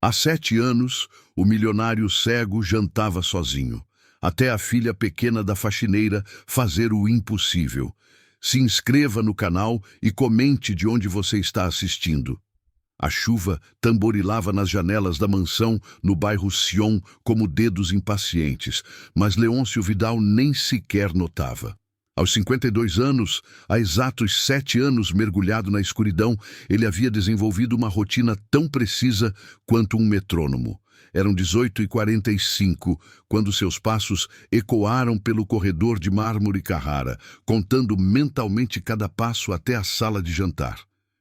Há 7 anos, o milionário cego jantava sozinho, até a filha pequena da faxineira fazer o impossível. Se inscreva no canal e comente de onde você está assistindo. A chuva tamborilava nas janelas da mansão no bairro Sion como dedos impacientes, mas Leôncio Vidal nem sequer notava. Aos 52 anos, há exatos 7 anos mergulhado na escuridão, ele havia desenvolvido uma rotina tão precisa quanto um metrônomo. Eram 18h45, quando seus passos ecoaram pelo corredor de mármore Carrara, contando mentalmente cada passo até a sala de jantar.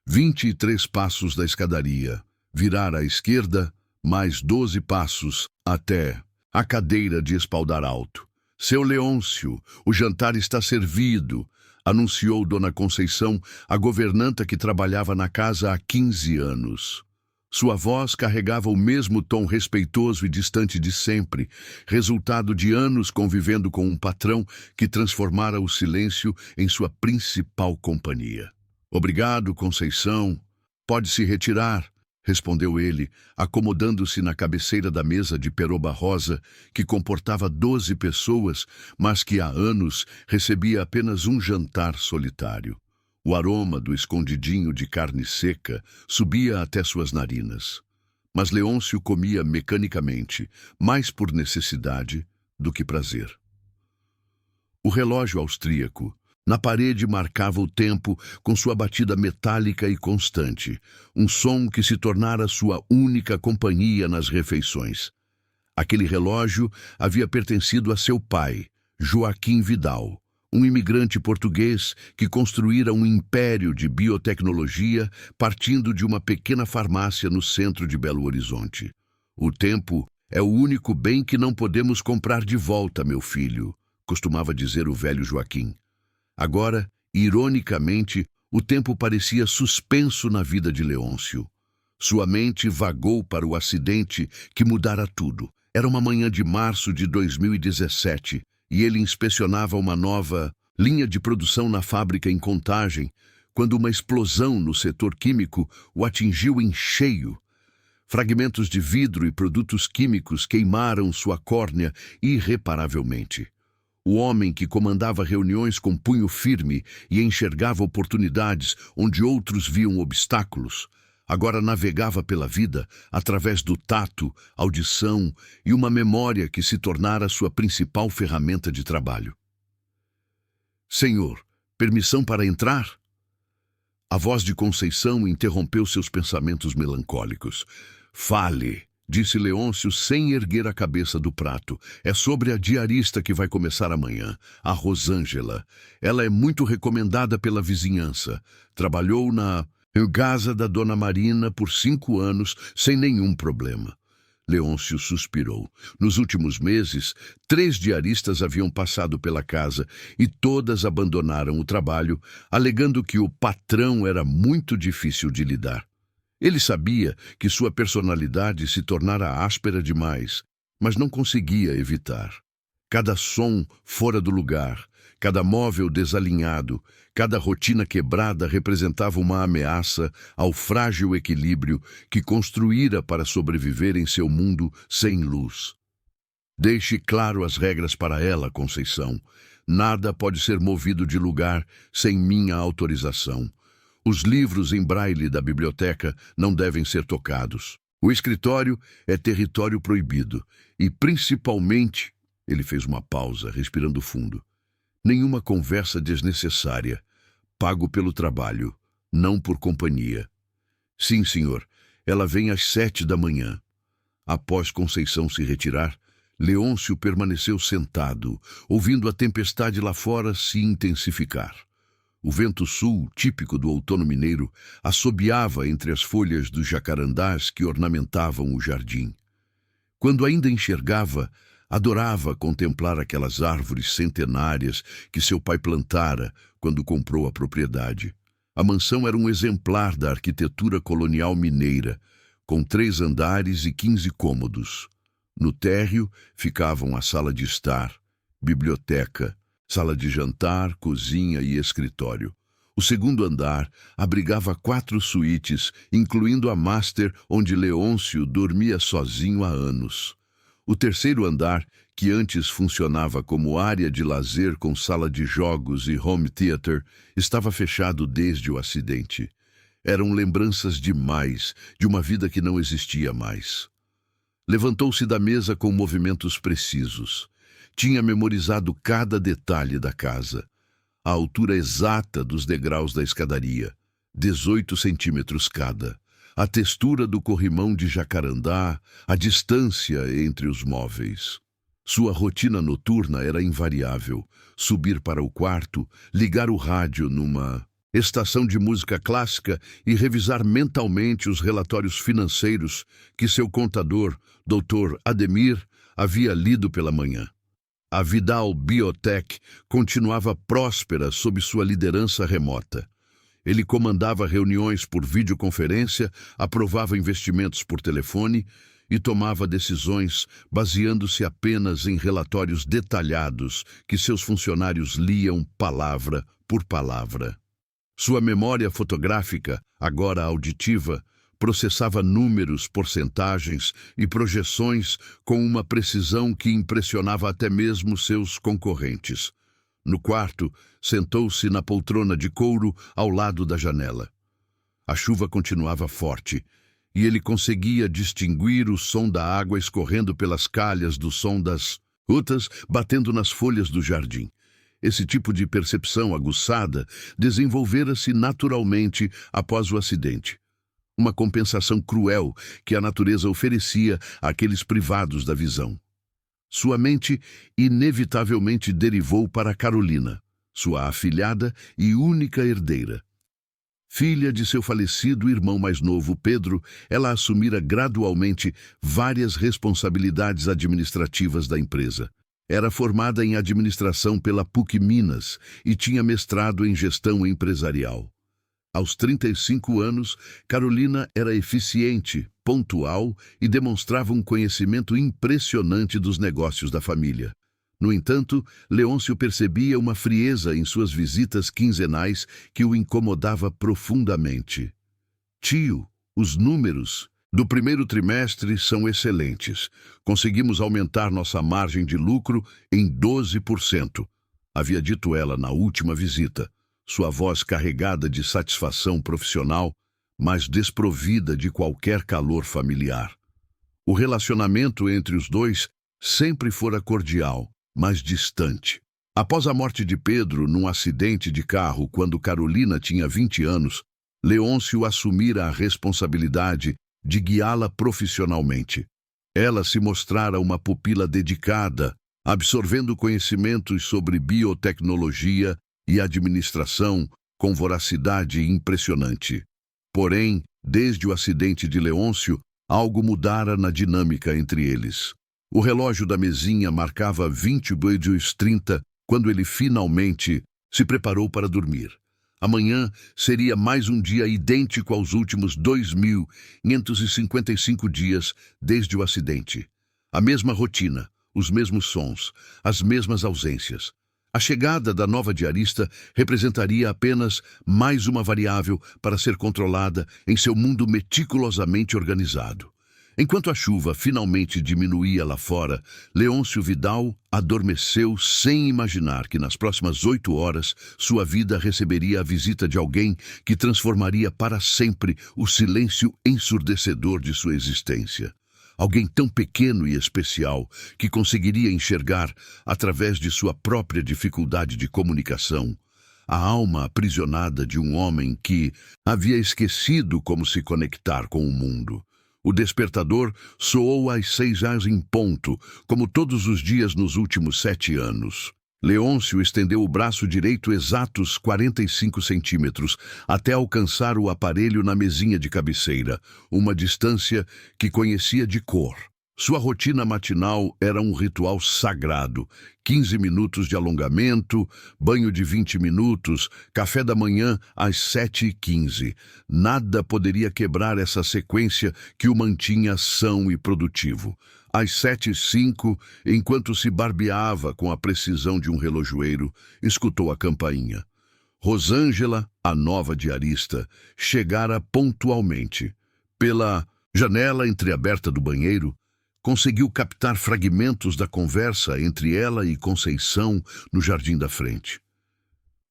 23 passos da escadaria, virar à esquerda, mais 12 passos até a cadeira de espaldar alto. Seu Leôncio, o jantar está servido, anunciou Dona Conceição, a governanta que trabalhava na casa há 15 anos. Sua voz carregava o mesmo tom respeitoso e distante de sempre, resultado de anos convivendo com um patrão que transformara o silêncio em sua principal companhia. Obrigado, Conceição. Pode se retirar, respondeu ele, acomodando-se na cabeceira da mesa de peroba rosa, que comportava 12 pessoas, mas que há anos recebia apenas um jantar solitário. O aroma do escondidinho de carne seca subia até suas narinas. Mas Leôncio comia mecanicamente, mais por necessidade do que prazer. O relógio austríaco na parede marcava o tempo com sua batida metálica e constante, um som que se tornara sua única companhia nas refeições. Aquele relógio havia pertencido a seu pai, Joaquim Vidal, um imigrante português que construíra um império de biotecnologia partindo de uma pequena farmácia no centro de Belo Horizonte. O tempo é o único bem que não podemos comprar de volta, meu filho, costumava dizer o velho Joaquim. Agora, ironicamente, o tempo parecia suspenso na vida de Leôncio. Sua mente vagou para o acidente que mudara tudo. Era uma manhã de março de 2017 e ele inspecionava uma nova linha de produção na fábrica em Contagem, quando uma explosão no setor químico o atingiu em cheio. Fragmentos de vidro e produtos químicos queimaram sua córnea irreparavelmente. O homem que comandava reuniões com punho firme e enxergava oportunidades onde outros viam obstáculos, agora navegava pela vida através do tato, audição e uma memória que se tornara sua principal ferramenta de trabalho. Senhor, permissão para entrar? A voz de Conceição interrompeu seus pensamentos melancólicos. Fale, disse Leôncio sem erguer a cabeça do prato. É sobre a diarista que vai começar amanhã, a Rosângela. Ela é muito recomendada pela vizinhança. Trabalhou na casa da Dona Marina por 5 anos sem nenhum problema. Leôncio suspirou. Nos últimos meses, 3 diaristas haviam passado pela casa e todas abandonaram o trabalho, alegando que o patrão era muito difícil de lidar. Ele sabia que sua personalidade se tornara áspera demais, mas não conseguia evitar. Cada som fora do lugar, cada móvel desalinhado, cada rotina quebrada representava uma ameaça ao frágil equilíbrio que construíra para sobreviver em seu mundo sem luz. Deixe claro as regras para ela, Conceição. Nada pode ser movido de lugar sem minha autorização. Os livros em braille da biblioteca não devem ser tocados. O escritório é território proibido. E, principalmente, ele fez uma pausa, respirando fundo, nenhuma conversa desnecessária. Pago pelo trabalho, não por companhia. Sim, senhor. Ela vem às 7 da manhã. Após Conceição se retirar, Leôncio permaneceu sentado, ouvindo a tempestade lá fora se intensificar. O vento sul, típico do outono mineiro, assobiava entre as folhas dos jacarandás que ornamentavam o jardim. Quando ainda enxergava, adorava contemplar aquelas árvores centenárias que seu pai plantara quando comprou a propriedade. A mansão era um exemplar da arquitetura colonial mineira, com 3 andares e 15 cômodos. No térreo ficavam a sala de estar, biblioteca, sala de jantar, cozinha e escritório. O segundo andar abrigava 4 suítes, incluindo a master onde Leôncio dormia sozinho há anos. O terceiro andar, que antes funcionava como área de lazer com sala de jogos e home theater, estava fechado desde o acidente. Eram lembranças demais de uma vida que não existia mais. Levantou-se da mesa com movimentos precisos. Tinha memorizado cada detalhe da casa. A altura exata dos degraus da escadaria, 18 centímetros cada. A textura do corrimão de jacarandá, a distância entre os móveis. Sua rotina noturna era invariável. Subir para o quarto, ligar o rádio numa estação de música clássica e revisar mentalmente os relatórios financeiros que seu contador, Dr. Ademir, havia lido pela manhã. A Vidal Biotech continuava próspera sob sua liderança remota. Ele comandava reuniões por videoconferência, aprovava investimentos por telefone e tomava decisões baseando-se apenas em relatórios detalhados que seus funcionários liam palavra por palavra. Sua memória fotográfica, agora auditiva, processava números, porcentagens e projeções com uma precisão que impressionava até mesmo seus concorrentes. No quarto, sentou-se na poltrona de couro ao lado da janela. A chuva continuava forte, e ele conseguia distinguir o som da água escorrendo pelas calhas do som das gotas batendo nas folhas do jardim. Esse tipo de percepção aguçada desenvolvera-se naturalmente após o acidente. Uma compensação cruel que a natureza oferecia àqueles privados da visão. Sua mente inevitavelmente derivou para Carolina, sua afilhada e única herdeira. Filha de seu falecido irmão mais novo, Pedro, ela assumira gradualmente várias responsabilidades administrativas da empresa. Era formada em administração pela PUC Minas e tinha mestrado em gestão empresarial. Aos 35 anos, Carolina era eficiente, pontual e demonstrava um conhecimento impressionante dos negócios da família. No entanto, Leôncio percebia uma frieza em suas visitas quinzenais que o incomodava profundamente. Tio, os números do primeiro trimestre são excelentes. Conseguimos aumentar nossa margem de lucro em 12%, havia dito ela na última visita. Sua voz carregada de satisfação profissional, mas desprovida de qualquer calor familiar. O relacionamento entre os dois sempre fora cordial, mas distante. Após a morte de Pedro num acidente de carro quando Carolina tinha 20 anos, Leôncio assumira a responsabilidade de guiá-la profissionalmente. Ela se mostrara uma pupila dedicada, absorvendo conhecimentos sobre biotecnologia e administração com voracidade impressionante. Porém, desde o acidente de Leôncio, algo mudara na dinâmica entre eles. O relógio da mesinha marcava 20h30 quando ele finalmente se preparou para dormir. Amanhã seria mais um dia idêntico aos últimos 2.555 dias desde o acidente. A mesma rotina, os mesmos sons, as mesmas ausências. A chegada da nova diarista representaria apenas mais uma variável para ser controlada em seu mundo meticulosamente organizado. Enquanto a chuva finalmente diminuía lá fora, Leôncio Vidal adormeceu sem imaginar que nas próximas 8 horas sua vida receberia a visita de alguém que transformaria para sempre o silêncio ensurdecedor de sua existência. Alguém tão pequeno e especial que conseguiria enxergar, através de sua própria dificuldade de comunicação, a alma aprisionada de um homem que havia esquecido como se conectar com o mundo. O despertador soou às 6h em ponto, como todos os dias nos últimos 7 anos. Leôncio estendeu o braço direito exatos 45 centímetros, até alcançar o aparelho na mesinha de cabeceira, uma distância que conhecia de cor. Sua rotina matinal era um ritual sagrado: 15 minutos de alongamento, banho de 20 minutos, café da manhã às 7h15. Nada poderia quebrar essa sequência que o mantinha são e produtivo. Às 7h05, enquanto se barbeava com a precisão de um relojoeiro, escutou a campainha. Rosângela, a nova diarista, chegara pontualmente. Pela janela entreaberta do banheiro, conseguiu captar fragmentos da conversa entre ela e Conceição no jardim da frente.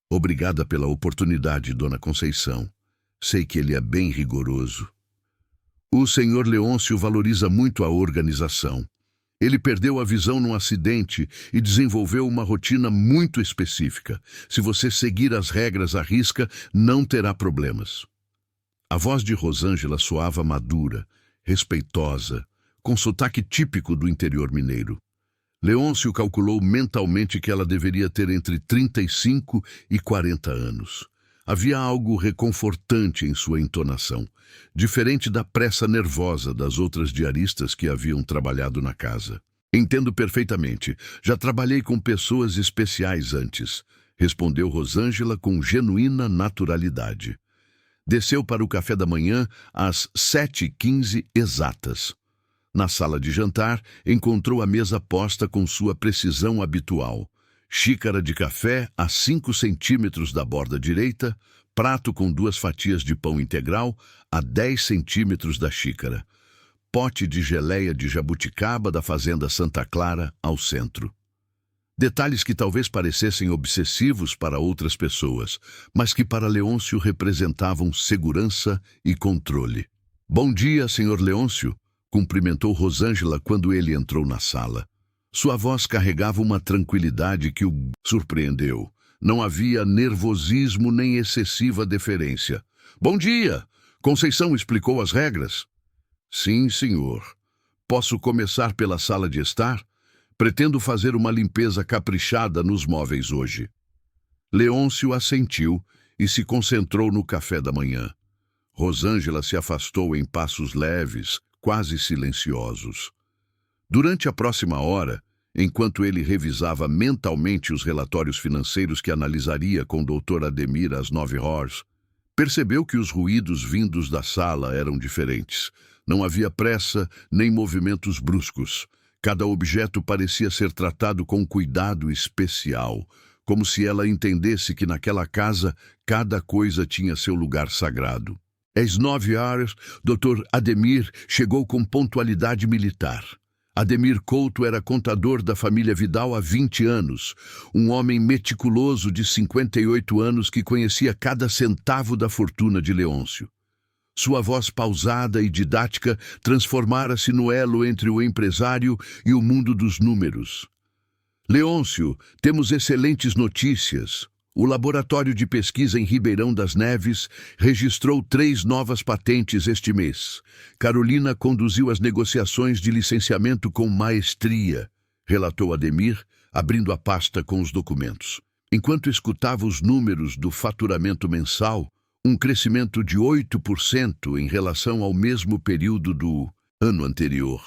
Obrigada pela oportunidade, dona Conceição. Sei que ele é bem rigoroso. O senhor Leôncio valoriza muito a organização. Ele perdeu a visão num acidente e desenvolveu uma rotina muito específica. Se você seguir as regras à risca, não terá problemas. A voz de Rosângela soava madura, respeitosa, com sotaque típico do interior mineiro. Leôncio calculou mentalmente que ela deveria ter entre 35 e 40 anos. Havia algo reconfortante em sua entonação, diferente da pressa nervosa das outras diaristas que haviam trabalhado na casa. Entendo perfeitamente. Já trabalhei com pessoas especiais antes, respondeu Rosângela com genuína naturalidade. Desceu para o café da manhã às 7h15 exatas. Na sala de jantar, encontrou a mesa posta com sua precisão habitual. Xícara de café a 5 centímetros da borda direita, prato com 2 fatias de pão integral a 10 centímetros da xícara. Pote de geleia de jabuticaba da fazenda Santa Clara ao centro. Detalhes que talvez parecessem obsessivos para outras pessoas, mas que para Leôncio representavam segurança e controle. Bom dia, senhor Leôncio, cumprimentou Rosângela quando ele entrou na sala. Sua voz carregava uma tranquilidade que o surpreendeu. Não havia nervosismo nem excessiva deferência. Bom dia! Conceição explicou as regras? Sim, senhor. Posso começar pela sala de estar? Pretendo fazer uma limpeza caprichada nos móveis hoje. Leôncio assentiu e se concentrou no café da manhã. Rosângela se afastou em passos leves, quase silenciosos. Durante a próxima hora, enquanto ele revisava mentalmente os relatórios financeiros que analisaria com o Dr. Ademir às 9h, percebeu que os ruídos vindos da sala eram diferentes. Não havia pressa nem movimentos bruscos. Cada objeto parecia ser tratado com cuidado especial, como se ela entendesse que naquela casa cada coisa tinha seu lugar sagrado. Às 9h, Dr. Ademir chegou com pontualidade militar. Ademir Couto era contador da família Vidal há 20 anos, um homem meticuloso de 58 anos que conhecia cada centavo da fortuna de Leôncio. Sua voz pausada e didática transformara-se no elo entre o empresário e o mundo dos números. Leôncio, temos excelentes notícias. O Laboratório de Pesquisa em Ribeirão das Neves registrou 3 novas patentes este mês. Carolina conduziu as negociações de licenciamento com maestria, relatou Ademir, abrindo a pasta com os documentos. Enquanto escutava os números do faturamento mensal, um crescimento de 8% em relação ao mesmo período do ano anterior,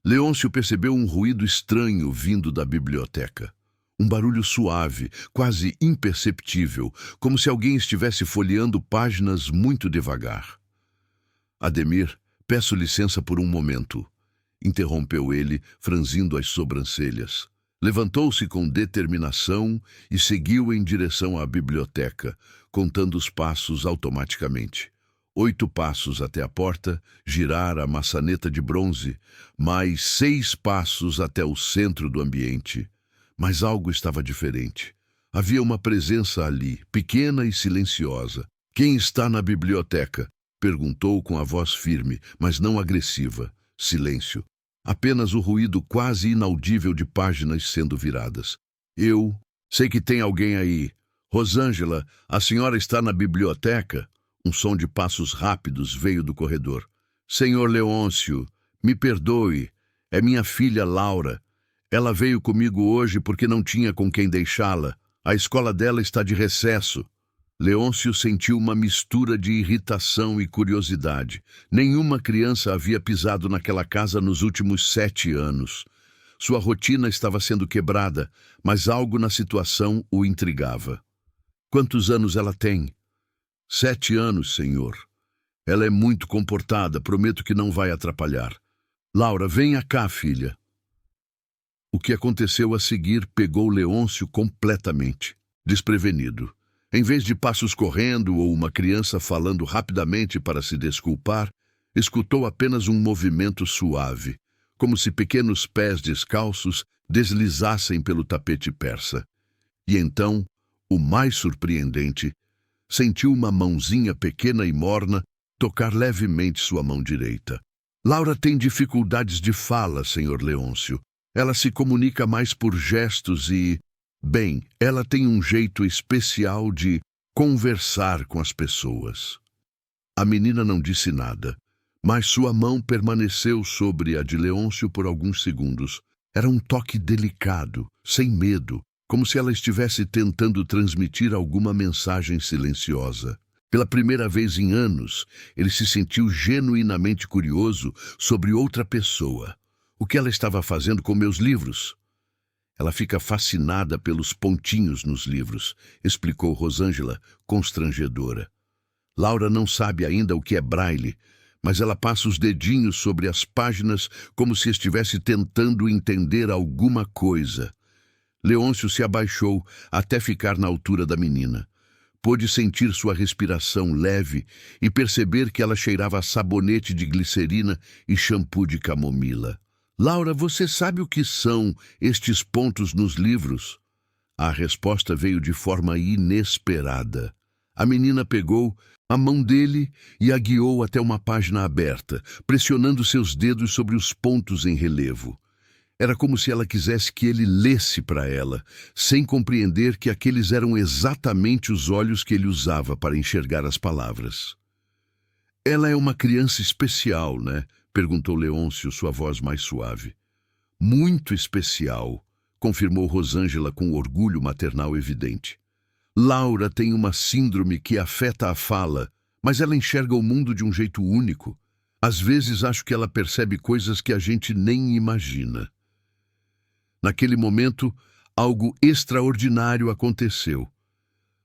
Leôncio percebeu um ruído estranho vindo da biblioteca. Um barulho suave, quase imperceptível, como se alguém estivesse folheando páginas muito devagar. Ademir, peço licença por um momento, interrompeu ele, franzindo as sobrancelhas. Levantou-se com determinação e seguiu em direção à biblioteca, contando os passos automaticamente. 8 passos até a porta, girar a maçaneta de bronze, mais 6 passos até o centro do ambiente. Mas algo estava diferente. Havia uma presença ali, pequena e silenciosa. Quem está na biblioteca? Perguntou com a voz firme, mas não agressiva. Silêncio. Apenas o ruído quase inaudível de páginas sendo viradas. Eu sei que tem alguém aí. Rosângela, a senhora está na biblioteca? Um som de passos rápidos veio do corredor. Senhor Leôncio, me perdoe. É minha filha Laura. Ela veio comigo hoje porque não tinha com quem deixá-la. A escola dela está de recesso. Leôncio sentiu uma mistura de irritação e curiosidade. Nenhuma criança havia pisado naquela casa nos últimos 7 anos. Sua rotina estava sendo quebrada, mas algo na situação o intrigava. Quantos anos ela tem? 7 anos, senhor. Ela é muito comportada, prometo que não vai atrapalhar. Laura, venha cá, filha. O que aconteceu a seguir pegou Leôncio completamente desprevenido. Em vez de passos correndo ou uma criança falando rapidamente para se desculpar, escutou apenas um movimento suave, como se pequenos pés descalços deslizassem pelo tapete persa. E então, o mais surpreendente, sentiu uma mãozinha pequena e morna tocar levemente sua mão direita. Laura tem dificuldades de fala, Sr. Leôncio. Ela se comunica mais por gestos e, bem, ela tem um jeito especial de conversar com as pessoas. A menina não disse nada, mas sua mão permaneceu sobre a de Leôncio por alguns segundos. Era um toque delicado, sem medo, como se ela estivesse tentando transmitir alguma mensagem silenciosa. Pela primeira vez em anos, ele se sentiu genuinamente curioso sobre outra pessoa. O que ela estava fazendo com meus livros? Ela fica fascinada pelos pontinhos nos livros, explicou Rosângela, constrangedora. Laura não sabe ainda o que é braille, mas ela passa os dedinhos sobre as páginas como se estivesse tentando entender alguma coisa. Leôncio se abaixou até ficar na altura da menina. Pôde sentir sua respiração leve e perceber que ela cheirava a sabonete de glicerina e shampoo de camomila. Laura, você sabe o que são estes pontos nos livros? A resposta veio de forma inesperada. A menina pegou a mão dele e a guiou até uma página aberta, pressionando seus dedos sobre os pontos em relevo. Era como se ela quisesse que ele lesse para ela, sem compreender que aqueles eram exatamente os olhos que ele usava para enxergar as palavras. Ela é uma criança especial, né? Perguntou Leôncio, sua voz mais suave. Muito especial, confirmou Rosângela com orgulho maternal evidente. Laura tem uma síndrome que afeta a fala, mas ela enxerga o mundo de um jeito único. Às vezes acho que ela percebe coisas que a gente nem imagina. Naquele momento, algo extraordinário aconteceu.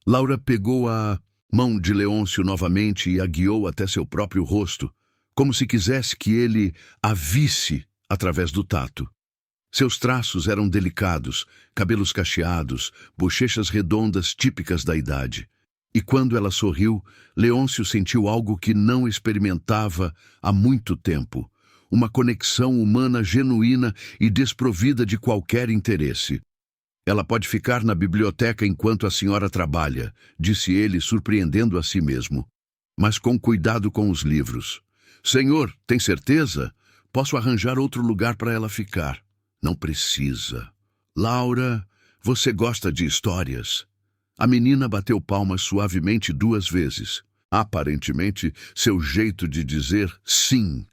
Laura pegou a mão de Leôncio novamente e a guiou até seu próprio rosto, como se quisesse que ele a visse através do tato. Seus traços eram delicados, cabelos cacheados, bochechas redondas típicas da idade. E quando ela sorriu, Leôncio sentiu algo que não experimentava há muito tempo. Uma conexão humana genuína e desprovida de qualquer interesse. Ela pode ficar na biblioteca enquanto a senhora trabalha, disse ele, surpreendendo a si mesmo. Mas com cuidado com os livros. Senhor, tem certeza? Posso arranjar outro lugar para ela ficar. Não precisa. Laura, você gosta de histórias? A menina bateu palmas suavemente 2 vezes. Aparentemente, seu jeito de dizer sim.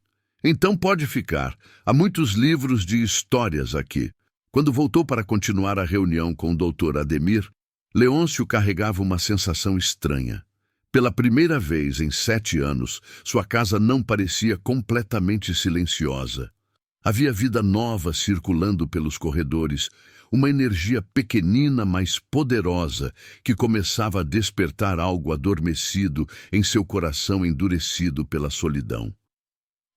Então pode ficar. Há muitos livros de histórias aqui. Quando voltou para continuar a reunião com o Dr. Ademir, Leôncio carregava uma sensação estranha. Pela primeira vez em 7 anos, sua casa não parecia completamente silenciosa. Havia vida nova circulando pelos corredores, uma energia pequenina, mas poderosa, que começava a despertar algo adormecido em seu coração endurecido pela solidão.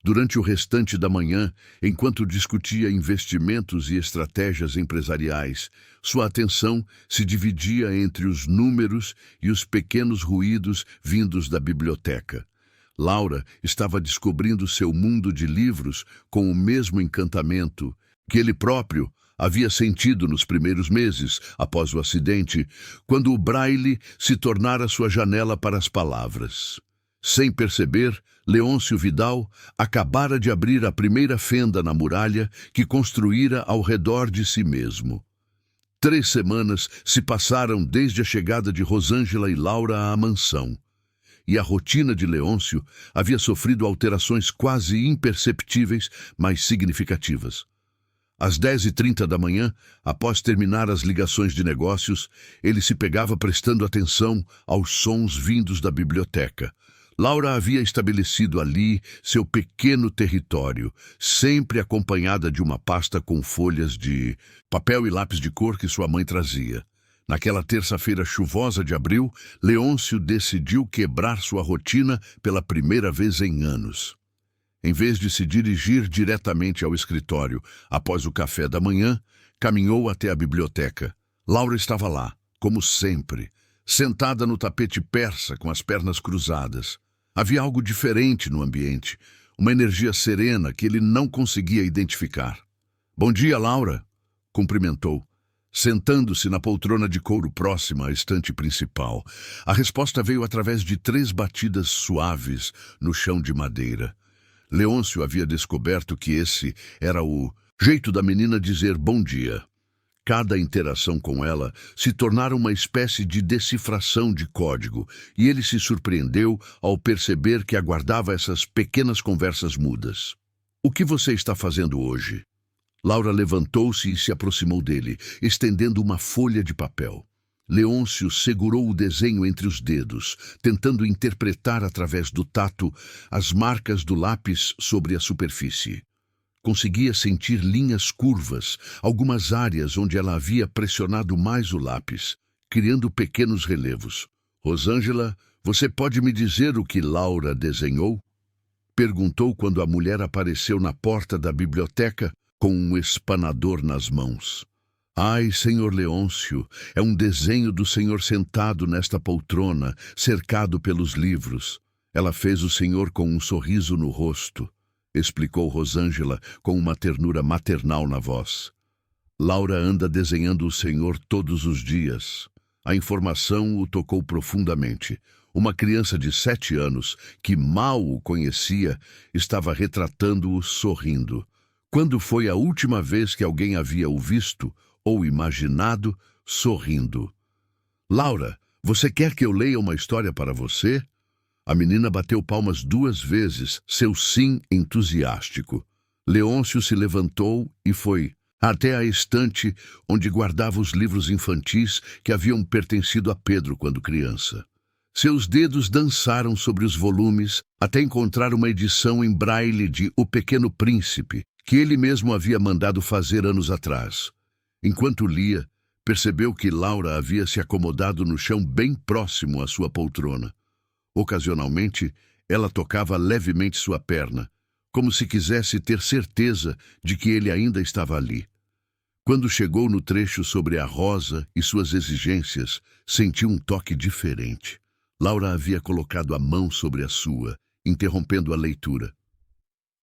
Durante o restante da manhã, enquanto discutia investimentos e estratégias empresariais, sua atenção se dividia entre os números e os pequenos ruídos vindos da biblioteca. Laura estava descobrindo seu mundo de livros com o mesmo encantamento que ele próprio havia sentido nos primeiros meses, após o acidente, quando o braille se tornara sua janela para as palavras. Sem perceber, Leôncio Vidal acabara de abrir a primeira fenda na muralha que construíra ao redor de si mesmo. 3 semanas se passaram desde a chegada de Rosângela e Laura à mansão, e a rotina de Leôncio havia sofrido alterações quase imperceptíveis, mas significativas. Às 10h30 da manhã, após terminar as ligações de negócios, ele se pegava prestando atenção aos sons vindos da biblioteca. Laura havia estabelecido ali seu pequeno território, sempre acompanhada de uma pasta com folhas de papel e lápis de cor que sua mãe trazia. Naquela terça-feira chuvosa de abril, Leôncio decidiu quebrar sua rotina pela primeira vez em anos. Em vez de se dirigir diretamente ao escritório após o café da manhã, caminhou até a biblioteca. Laura estava lá, como sempre, sentada no tapete persa com as pernas cruzadas. Havia algo diferente no ambiente, uma energia serena que ele não conseguia identificar. "Bom dia, Laura", cumprimentou, sentando-se na poltrona de couro próxima à estante principal. A resposta veio através de 3 batidas suaves no chão de madeira. Leôncio havia descoberto que esse era o jeito da menina dizer bom dia. Cada interação com ela se tornara uma espécie de decifração de código, e ele se surpreendeu ao perceber que aguardava essas pequenas conversas mudas. "O que você está fazendo hoje?" Laura levantou-se e se aproximou dele, estendendo uma folha de papel. Leôncio segurou o desenho entre os dedos, tentando interpretar através do tato as marcas do lápis sobre a superfície. Conseguia sentir linhas curvas, algumas áreas onde ela havia pressionado mais o lápis, criando pequenos relevos. "Rosângela, você pode me dizer o que Laura desenhou?" Perguntou quando a mulher apareceu na porta da biblioteca com um espanador nas mãos. "Ai, senhor Leôncio, é um desenho do senhor sentado nesta poltrona, cercado pelos livros. Ela fez o senhor com um sorriso no rosto", explicou Rosângela com uma ternura maternal na voz. "Laura anda desenhando o senhor todos os dias." A informação o tocou profundamente. Uma criança de 7 anos, que mal o conhecia, estava retratando-o sorrindo. Quando foi a última vez que alguém havia o visto ou imaginado sorrindo? "Laura, você quer que eu leia uma história para você?" A menina bateu palmas 2 vezes, seu sim entusiástico. Leôncio se levantou e foi até a estante onde guardava os livros infantis que haviam pertencido a Pedro quando criança. Seus dedos dançaram sobre os volumes até encontrar uma edição em braille de O Pequeno Príncipe, que ele mesmo havia mandado fazer anos atrás. Enquanto lia, percebeu que Laura havia se acomodado no chão bem próximo à sua poltrona. Ocasionalmente, ela tocava levemente sua perna, como se quisesse ter certeza de que ele ainda estava ali. Quando chegou no trecho sobre a rosa e suas exigências, sentiu um toque diferente. Laura havia colocado a mão sobre a sua, interrompendo a leitura.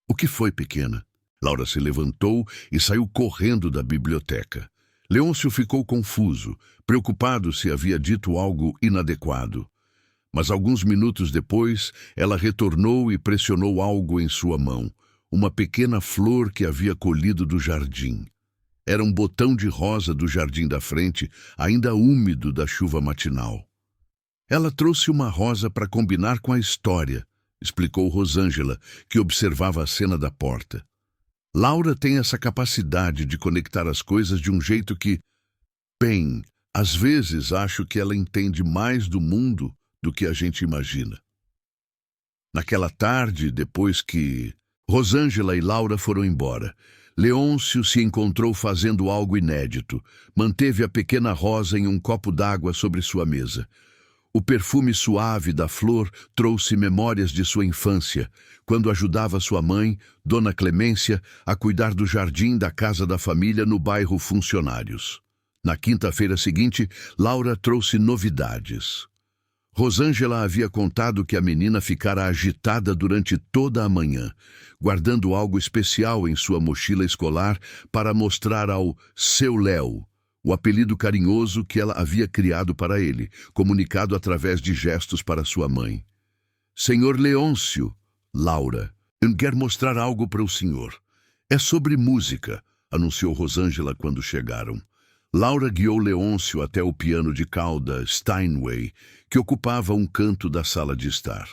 "O que foi, pequena?" Laura se levantou e saiu correndo da biblioteca. Leôncio ficou confuso, preocupado se havia dito algo inadequado. Mas alguns minutos depois, ela retornou e pressionou algo em sua mão, uma pequena flor que havia colhido do jardim. Era um botão de rosa do jardim da frente, ainda úmido da chuva matinal. "Ela trouxe uma rosa para combinar com a história", explicou Rosângela, que observava a cena da porta. "Laura tem essa capacidade de conectar as coisas de um jeito que, bem, às vezes acho que ela entende mais do mundo do que a gente imagina." Naquela tarde, depois que Rosângela e Laura foram embora, Leôncio se encontrou fazendo algo inédito. Manteve a pequena rosa em um copo d'água sobre sua mesa. O perfume suave da flor trouxe memórias de sua infância, quando ajudava sua mãe, Dona Clemência, a cuidar do jardim da casa da família no bairro Funcionários. Na quinta-feira seguinte, Laura trouxe novidades. Rosângela havia contado que a menina ficara agitada durante toda a manhã, guardando algo especial em sua mochila escolar para mostrar ao seu Léo, o apelido carinhoso que ela havia criado para ele, comunicado através de gestos para sua mãe. "Senhor Leôncio", Laura, "eu quero mostrar algo para o senhor. É sobre música", anunciou Rosângela quando chegaram. Laura guiou Leôncio até o piano de cauda Steinway, que ocupava um canto da sala de estar.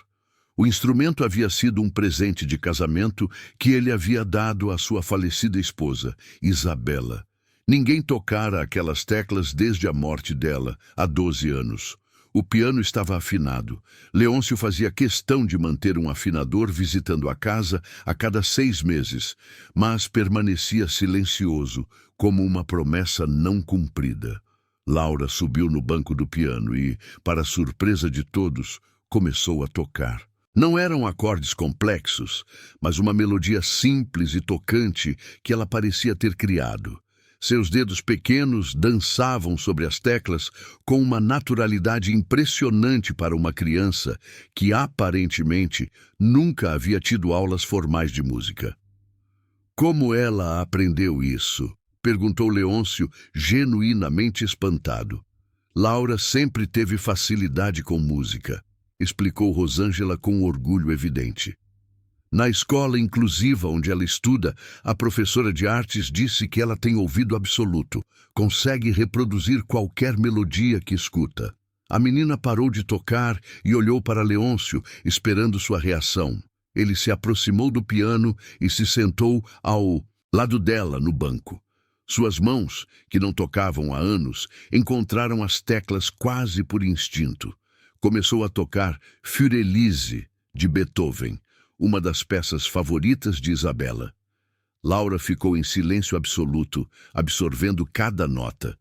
O instrumento havia sido um presente de casamento que ele havia dado à sua falecida esposa, Isabela. Ninguém tocara aquelas teclas desde a morte dela, há 12 anos. O piano estava afinado. Leôncio fazia questão de manter um afinador visitando a casa a cada 6 meses, mas permanecia silencioso, como uma promessa não cumprida. Laura subiu no banco do piano e, para surpresa de todos, começou a tocar. Não eram acordes complexos, mas uma melodia simples e tocante que ela parecia ter criado. Seus dedos pequenos dançavam sobre as teclas com uma naturalidade impressionante para uma criança que, aparentemente, nunca havia tido aulas formais de música. Como ela aprendeu isso? Perguntou Leôncio, genuinamente espantado. Laura sempre teve facilidade com música, explicou Rosângela com orgulho evidente. Na escola inclusiva onde ela estuda, a professora de artes disse que ela tem ouvido absoluto, consegue reproduzir qualquer melodia que escuta. A menina parou de tocar e olhou para Leôncio, esperando sua reação. Ele se aproximou do piano e se sentou ao lado dela no banco. Suas mãos, que não tocavam há anos, encontraram as teclas quase por instinto. Começou a tocar Fiordalisa, de Beethoven, uma das peças favoritas de Isabela. Laura ficou em silêncio absoluto, absorvendo cada nota.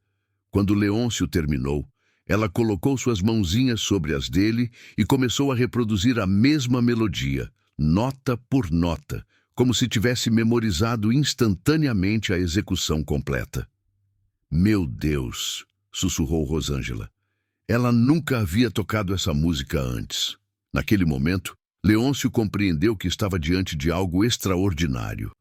Quando Leôncio terminou, ela colocou suas mãozinhas sobre as dele e começou a reproduzir a mesma melodia, nota por nota, como se tivesse memorizado instantaneamente a execução completa. Meu Deus, sussurrou Rosângela. Ela nunca havia tocado essa música antes. Naquele momento, Leôncio compreendeu que estava diante de algo extraordinário.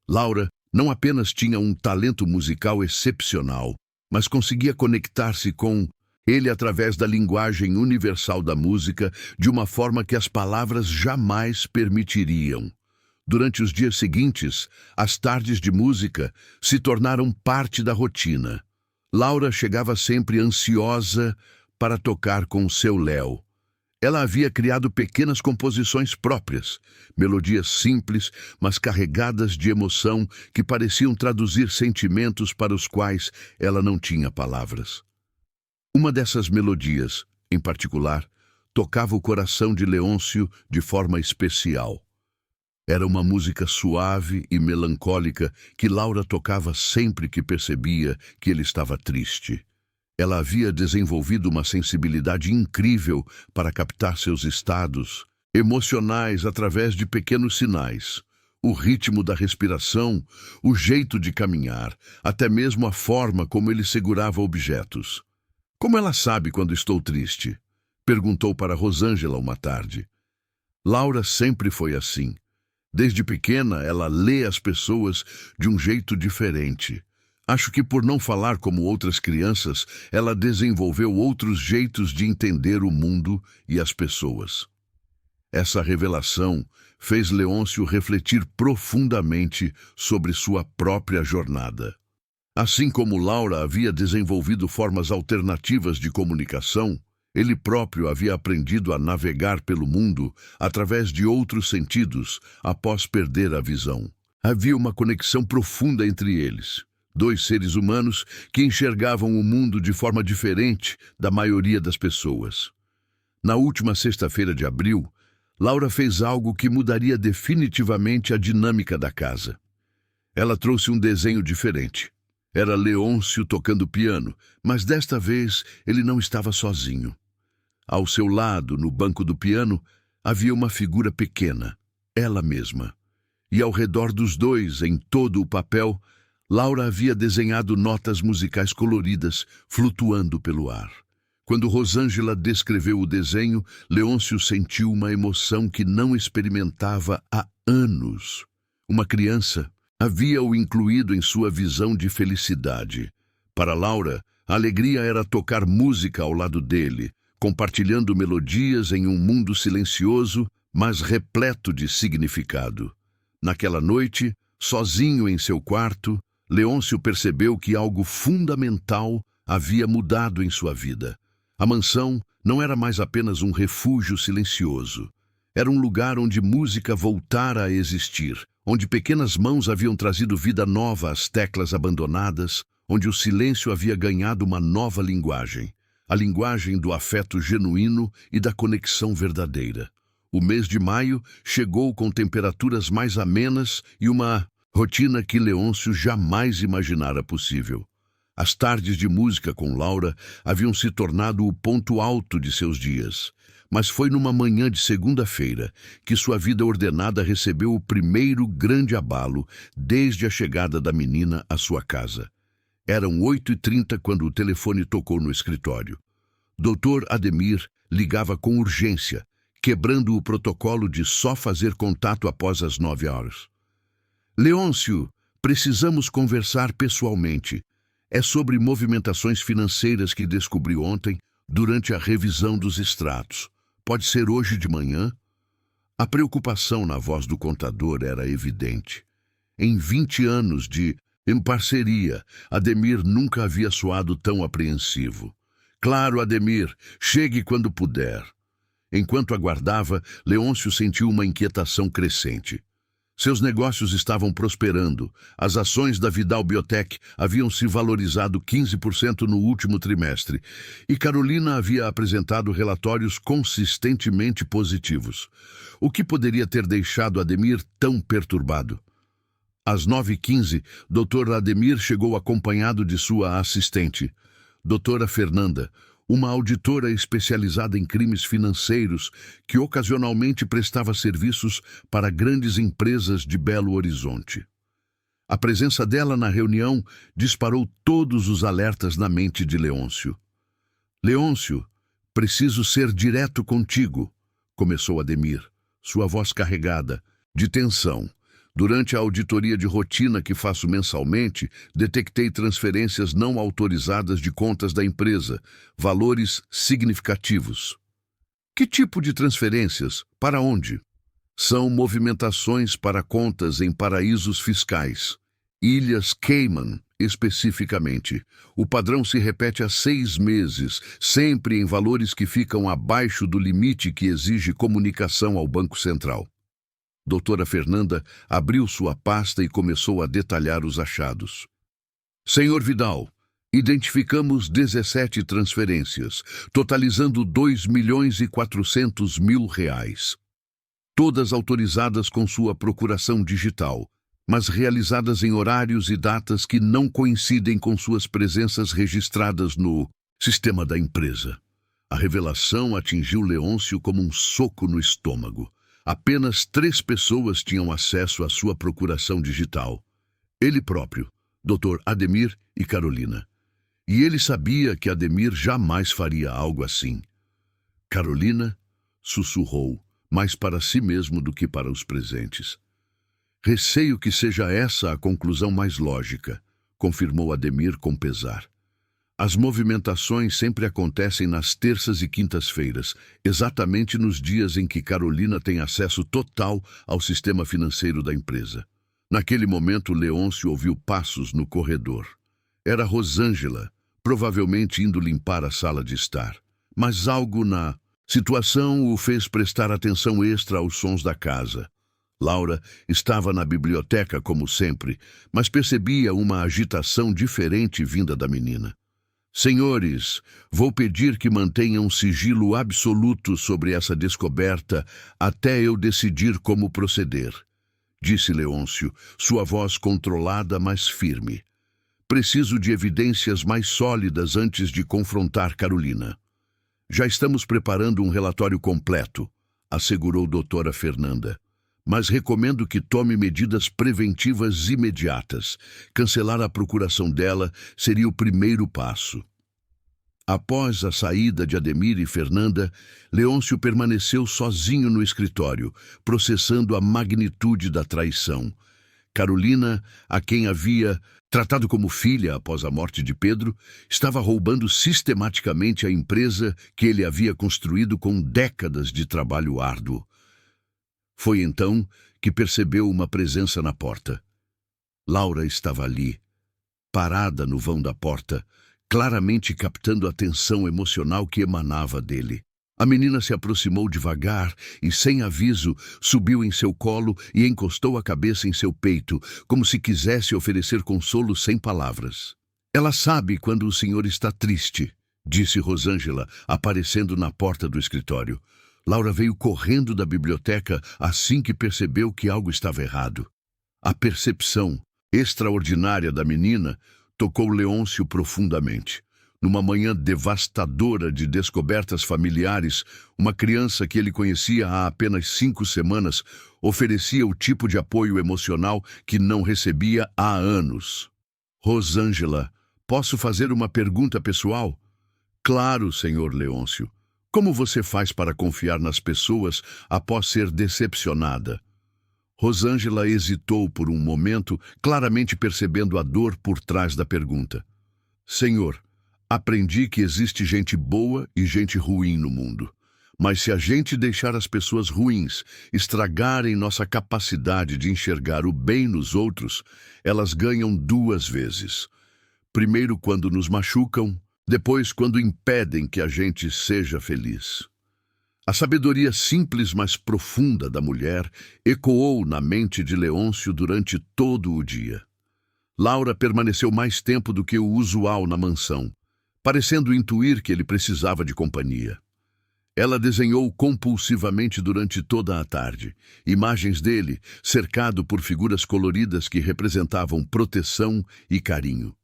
Laura não apenas tinha um talento musical excepcional, mas conseguia conectar-se com ele através da linguagem universal da música de uma forma que as palavras jamais permitiriam. Durante os dias seguintes, as tardes de música se tornaram parte da rotina. Laura chegava sempre ansiosa para tocar com seu Léo. Ela havia criado pequenas composições próprias, melodias simples, mas carregadas de emoção que pareciam traduzir sentimentos para os quais ela não tinha palavras. Uma dessas melodias, em particular, tocava o coração de Leôncio de forma especial. Era uma música suave e melancólica que Laura tocava sempre que percebia que ele estava triste. Ela havia desenvolvido uma sensibilidade incrível para captar seus estados emocionais através de pequenos sinais. O ritmo da respiração, o jeito de caminhar, até mesmo a forma como ele segurava objetos. Como ela sabe quando estou triste? Perguntou para Rosângela uma tarde. Laura sempre foi assim. Desde pequena, ela lê as pessoas de um jeito diferente. Acho que por não falar como outras crianças, ela desenvolveu outros jeitos de entender o mundo e as pessoas. Essa revelação fez Leôncio refletir profundamente sobre sua própria jornada. Assim como Laura havia desenvolvido formas alternativas de comunicação, ele próprio havia aprendido a navegar pelo mundo através de outros sentidos após perder a visão. Havia uma conexão profunda entre eles. Dois seres humanos que enxergavam o mundo de forma diferente da maioria das pessoas. Na última sexta-feira de abril, Laura fez algo que mudaria definitivamente a dinâmica da casa. Ela trouxe um desenho diferente. Era Leôncio tocando piano, mas desta vez ele não estava sozinho. Ao seu lado, no banco do piano, havia uma figura pequena, ela mesma. E ao redor dos dois, em todo o papel, Laura havia desenhado notas musicais coloridas, flutuando pelo ar. Quando Rosângela descreveu o desenho, Leôncio sentiu uma emoção que não experimentava há anos. Uma criança havia-o incluído em sua visão de felicidade. Para Laura, a alegria era tocar música ao lado dele, compartilhando melodias em um mundo silencioso, mas repleto de significado. Naquela noite, sozinho em seu quarto, Leôncio percebeu que algo fundamental havia mudado em sua vida. A mansão não era mais apenas um refúgio silencioso. Era um lugar onde música voltara a existir, onde pequenas mãos haviam trazido vida nova às teclas abandonadas, onde o silêncio havia ganhado uma nova linguagem, a linguagem do afeto genuíno e da conexão verdadeira. O mês de maio chegou com temperaturas mais amenas e uma rotina que Leôncio jamais imaginara possível. As tardes de música com Laura haviam se tornado o ponto alto de seus dias, mas foi numa manhã de segunda-feira que sua vida ordenada recebeu o primeiro grande abalo desde a chegada da menina à sua casa. Eram 8h30 quando o telefone tocou no escritório. Dr. Ademir ligava com urgência, quebrando o protocolo de só fazer contato após as 9 horas. Leôncio, precisamos conversar pessoalmente. É sobre movimentações financeiras que descobri ontem durante a revisão dos extratos. Pode ser hoje de manhã? A preocupação na voz do contador era evidente. Em 20 anos de parceria, Ademir nunca havia soado tão apreensivo. Claro, Ademir, chegue quando puder. Enquanto aguardava, Leôncio sentiu uma inquietação crescente. Seus negócios estavam prosperando. As ações da Vidal Biotech haviam se valorizado 15% no último trimestre, e Carolina havia apresentado relatórios consistentemente positivos. O que poderia ter deixado Ademir tão perturbado? Às 9h15, Dr. Ademir chegou acompanhado de sua assistente, Doutora Fernanda, uma auditora especializada em crimes financeiros que ocasionalmente prestava serviços para grandes empresas de Belo Horizonte. A presença dela na reunião disparou todos os alertas na mente de Leôncio. Leôncio, preciso ser direto contigo, começou Ademir, sua voz carregada, de tensão. Durante a auditoria de rotina que faço mensalmente, detectei transferências não autorizadas de contas da empresa, valores significativos. Que tipo de transferências? Para onde? São movimentações para contas em paraísos fiscais. Ilhas Cayman, especificamente. O padrão se repete há 6 meses, sempre em valores que ficam abaixo do limite que exige comunicação ao Banco Central. Doutora Fernanda abriu sua pasta e começou a detalhar os achados. Senhor Vidal, identificamos 17 transferências, totalizando R$ 2.400.000. Todas autorizadas com sua procuração digital, mas realizadas em horários e datas que não coincidem com suas presenças registradas no sistema da empresa. A revelação atingiu Leôncio como um soco no estômago. Apenas 3 pessoas tinham acesso à sua procuração digital. Ele próprio, Dr. Ademir e Carolina. E ele sabia que Ademir jamais faria algo assim. Carolina sussurrou, mais para si mesmo do que para os presentes. Receio que seja essa a conclusão mais lógica, confirmou Ademir com pesar. As movimentações sempre acontecem nas terças e quintas-feiras, exatamente nos dias em que Carolina tem acesso total ao sistema financeiro da empresa. Naquele momento, Leôncio ouviu passos no corredor. Era Rosângela, provavelmente indo limpar a sala de estar. Mas algo na situação o fez prestar atenção extra aos sons da casa. Laura estava na biblioteca, como sempre, mas percebia uma agitação diferente vinda da menina. Senhores, vou pedir que mantenham sigilo absoluto sobre essa descoberta até eu decidir como proceder, disse Leôncio, sua voz controlada, mas firme. Preciso de evidências mais sólidas antes de confrontar Carolina. Já estamos preparando um relatório completo, assegurou doutora Fernanda. Mas recomendo que tome medidas preventivas imediatas. Cancelar a procuração dela seria o primeiro passo. Após a saída de Ademir e Fernanda, Leôncio permaneceu sozinho no escritório, processando a magnitude da traição. Carolina, a quem havia tratado como filha após a morte de Pedro, estava roubando sistematicamente a empresa que ele havia construído com décadas de trabalho árduo. Foi então que percebeu uma presença na porta. Laura estava ali, parada no vão da porta, claramente captando a tensão emocional que emanava dele. A menina se aproximou devagar e, sem aviso, subiu em seu colo e encostou a cabeça em seu peito, como se quisesse oferecer consolo sem palavras. Ela sabe quando o senhor está triste, disse Rosângela, aparecendo na porta do escritório. Laura veio correndo da biblioteca assim que percebeu que algo estava errado. A percepção extraordinária da menina tocou Leôncio profundamente. Numa manhã devastadora de descobertas familiares, uma criança que ele conhecia há apenas 5 semanas oferecia o tipo de apoio emocional que não recebia há anos. Rosângela Posso fazer uma pergunta pessoal? Claro, senhor Leôncio. Como você faz para confiar nas pessoas após ser decepcionada? Rosângela hesitou por um momento, claramente percebendo a dor por trás da pergunta. Senhor, aprendi que existe gente boa e gente ruim no mundo. Mas se a gente deixar as pessoas ruins estragarem nossa capacidade de enxergar o bem nos outros, elas ganham duas vezes. Primeiro, quando nos machucam, depois, quando impedem que a gente seja feliz. A sabedoria simples, mas profunda da mulher ecoou na mente de Leôncio durante todo o dia. Laura permaneceu mais tempo do que o usual na mansão, parecendo intuir que ele precisava de companhia. Ela desenhou compulsivamente durante toda a tarde, imagens dele cercado por figuras coloridas que representavam proteção e carinho.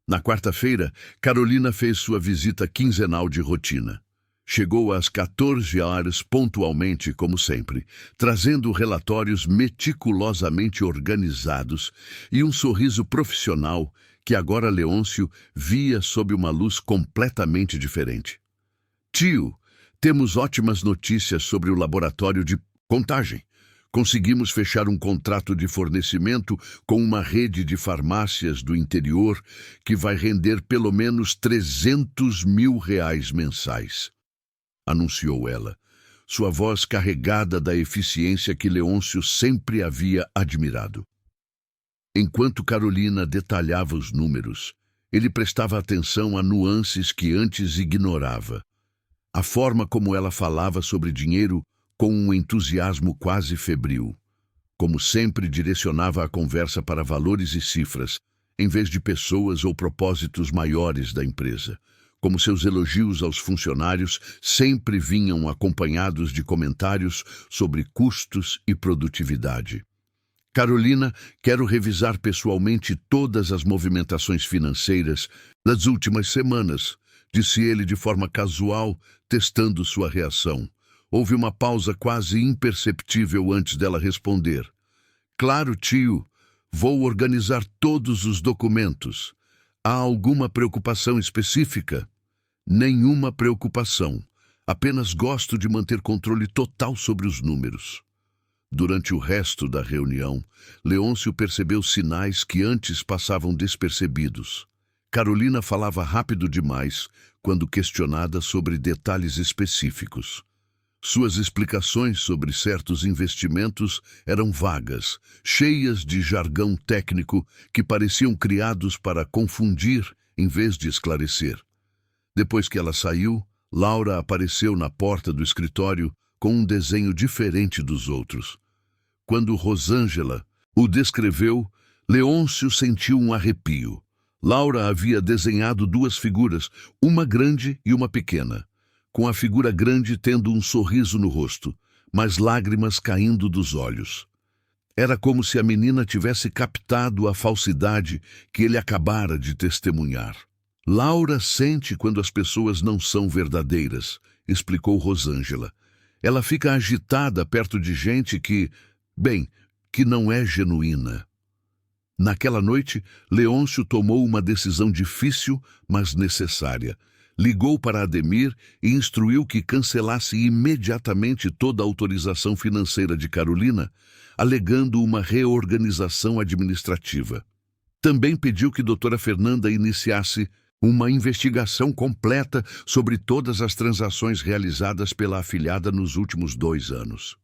Na quarta-feira, Carolina fez sua visita quinzenal de rotina. Chegou às 14 horas pontualmente, como sempre, trazendo relatórios meticulosamente organizados e um sorriso profissional que agora Leôncio via sob uma luz completamente diferente. Tio, temos ótimas notícias sobre o laboratório de contagem. Conseguimos fechar um contrato de fornecimento com uma rede de farmácias do interior que vai render pelo menos R$300 mil mensais, anunciou ela, sua voz carregada da eficiência que Leôncio sempre havia admirado. Enquanto Carolina detalhava os números, ele prestava atenção a nuances que antes ignorava. A forma como ela falava sobre dinheiro com um entusiasmo quase febril. Como sempre, direcionava a conversa para valores e cifras, em vez de pessoas ou propósitos maiores da empresa. Como seus elogios aos funcionários sempre vinham acompanhados de comentários sobre custos e produtividade. Carolina, quero revisar pessoalmente todas as movimentações financeiras das últimas semanas, disse ele de forma casual, testando sua reação. Houve uma pausa quase imperceptível antes dela responder. Claro, tio, vou organizar todos os documentos. Há alguma preocupação específica? Nenhuma preocupação. Apenas gosto de manter controle total sobre os números. Durante o resto da reunião, Leôncio percebeu sinais que antes passavam despercebidos. Carolina falava rápido demais quando questionada sobre detalhes específicos. Suas explicações sobre certos investimentos eram vagas, cheias de jargão técnico que pareciam criados para confundir em vez de esclarecer. Depois que ela saiu, Laura apareceu na porta do escritório com um desenho diferente dos outros. Quando Rosângela o descreveu, Leôncio sentiu um arrepio. Laura havia desenhado duas figuras, uma grande e uma pequena, com a figura grande tendo um sorriso no rosto, mas lágrimas caindo dos olhos. Era como se a menina tivesse captado a falsidade que ele acabara de testemunhar. Laura sente quando as pessoas não são verdadeiras, explicou Rosângela. Ela fica agitada perto de gente que não é genuína. Naquela noite, Leôncio tomou uma decisão difícil, mas necessária. Ligou para Ademir e instruiu que cancelasse imediatamente toda a autorização financeira de Carolina, alegando uma reorganização administrativa. Também pediu que doutora Fernanda iniciasse uma investigação completa sobre todas as transações realizadas pela afilhada nos últimos 2 anos.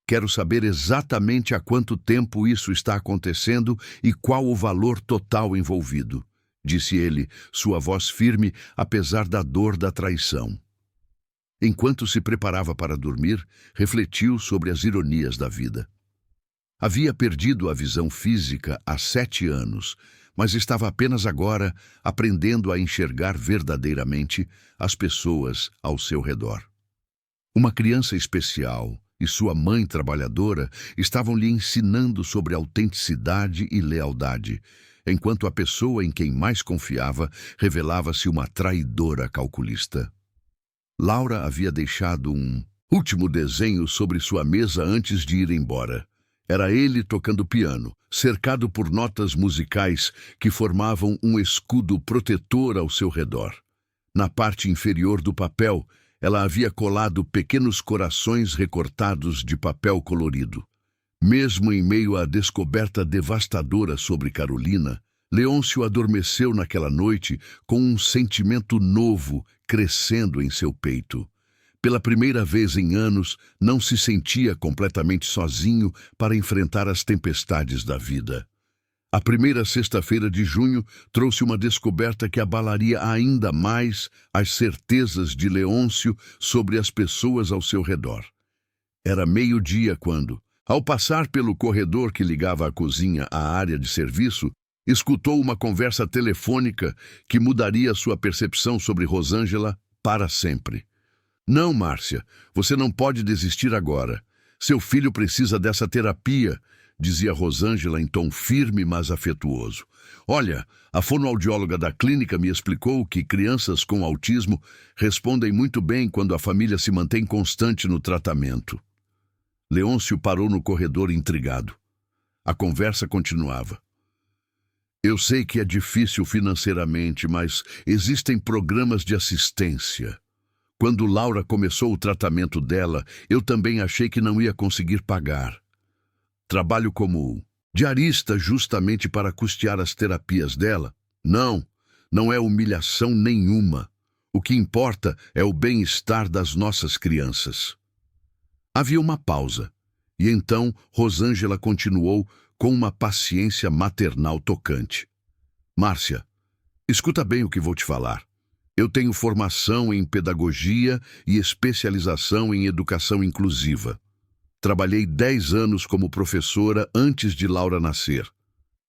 Quero saber exatamente há quanto tempo isso está acontecendo e qual o valor total envolvido, disse ele, sua voz firme, apesar da dor da traição. Enquanto se preparava para dormir, refletiu sobre as ironias da vida. Havia perdido a visão física há 7 anos, mas estava apenas agora aprendendo a enxergar verdadeiramente as pessoas ao seu redor. Uma criança especial e sua mãe trabalhadora estavam lhe ensinando sobre autenticidade e lealdade, enquanto a pessoa em quem mais confiava revelava-se uma traidora calculista. Laura havia deixado um último desenho sobre sua mesa antes de ir embora. Era ele tocando piano, cercado por notas musicais que formavam um escudo protetor ao seu redor. Na parte inferior do papel, ela havia colado pequenos corações recortados de papel colorido. Mesmo em meio à descoberta devastadora sobre Carolina, Leôncio adormeceu naquela noite com um sentimento novo crescendo em seu peito. Pela primeira vez em anos, não se sentia completamente sozinho para enfrentar as tempestades da vida. A primeira sexta-feira de junho trouxe uma descoberta que abalaria ainda mais as certezas de Leôncio sobre as pessoas ao seu redor. Era meio-dia quando, ao passar pelo corredor que ligava a cozinha à área de serviço, escutou uma conversa telefônica que mudaria sua percepção sobre Rosângela para sempre. Não, Márcia, você não pode desistir agora. Seu filho precisa dessa terapia, dizia Rosângela em tom firme, mas afetuoso. Olha, a fonoaudióloga da clínica me explicou que crianças com autismo respondem muito bem quando a família se mantém constante no tratamento. Leôncio parou no corredor intrigado. A conversa continuava. Eu sei que é difícil financeiramente, mas existem programas de assistência. Quando Laura começou o tratamento dela, eu também achei que não ia conseguir pagar. Trabalho como diarista justamente para custear as terapias dela? Não, não é humilhação nenhuma. O que importa é o bem-estar das nossas crianças. Havia uma pausa, e então Rosângela continuou com uma paciência maternal tocante. Márcia, escuta bem o que vou te falar. Eu tenho formação em pedagogia e especialização em educação inclusiva. Trabalhei 10 anos como professora antes de Laura nascer.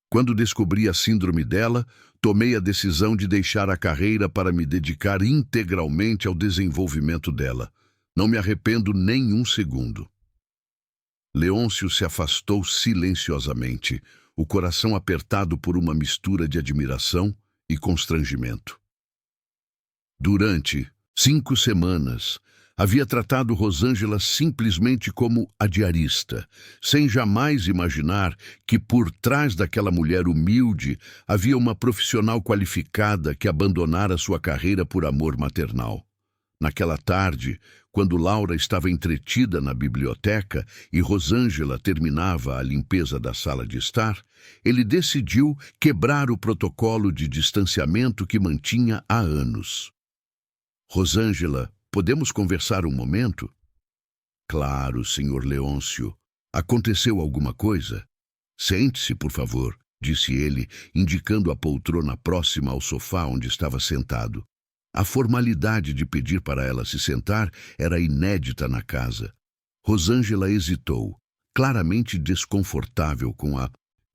Quando descobri a síndrome dela, tomei a decisão de deixar a carreira para me dedicar integralmente ao desenvolvimento dela. Não me arrependo nem um segundo. Leôncio se afastou silenciosamente, o coração apertado por uma mistura de admiração e constrangimento. Durante 5 semanas, havia tratado Rosângela simplesmente como a diarista, sem jamais imaginar que por trás daquela mulher humilde havia uma profissional qualificada que abandonara sua carreira por amor maternal. Naquela tarde, quando Laura estava entretida na biblioteca e Rosângela terminava a limpeza da sala de estar, ele decidiu quebrar o protocolo de distanciamento que mantinha há anos. Rosângela, podemos conversar um momento? Claro, senhor Leôncio. Aconteceu alguma coisa? Sente-se, por favor, disse ele, indicando a poltrona próxima ao sofá onde estava sentado. A formalidade de pedir para ela se sentar era inédita na casa. Rosângela hesitou, claramente desconfortável com a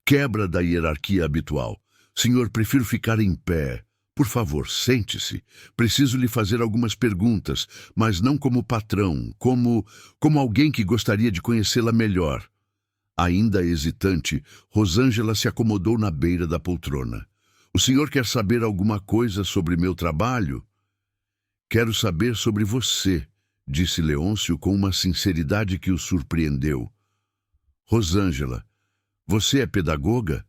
quebra da hierarquia habitual. Senhor, prefiro ficar em pé. Por favor, sente-se. Preciso lhe fazer algumas perguntas, mas não como patrão, como alguém que gostaria de conhecê-la melhor. Ainda hesitante, Rosângela se acomodou na beira da poltrona. O senhor quer saber alguma coisa sobre meu trabalho? Quero saber sobre você, disse Leôncio com uma sinceridade que o surpreendeu. Rosângela, você é pedagoga?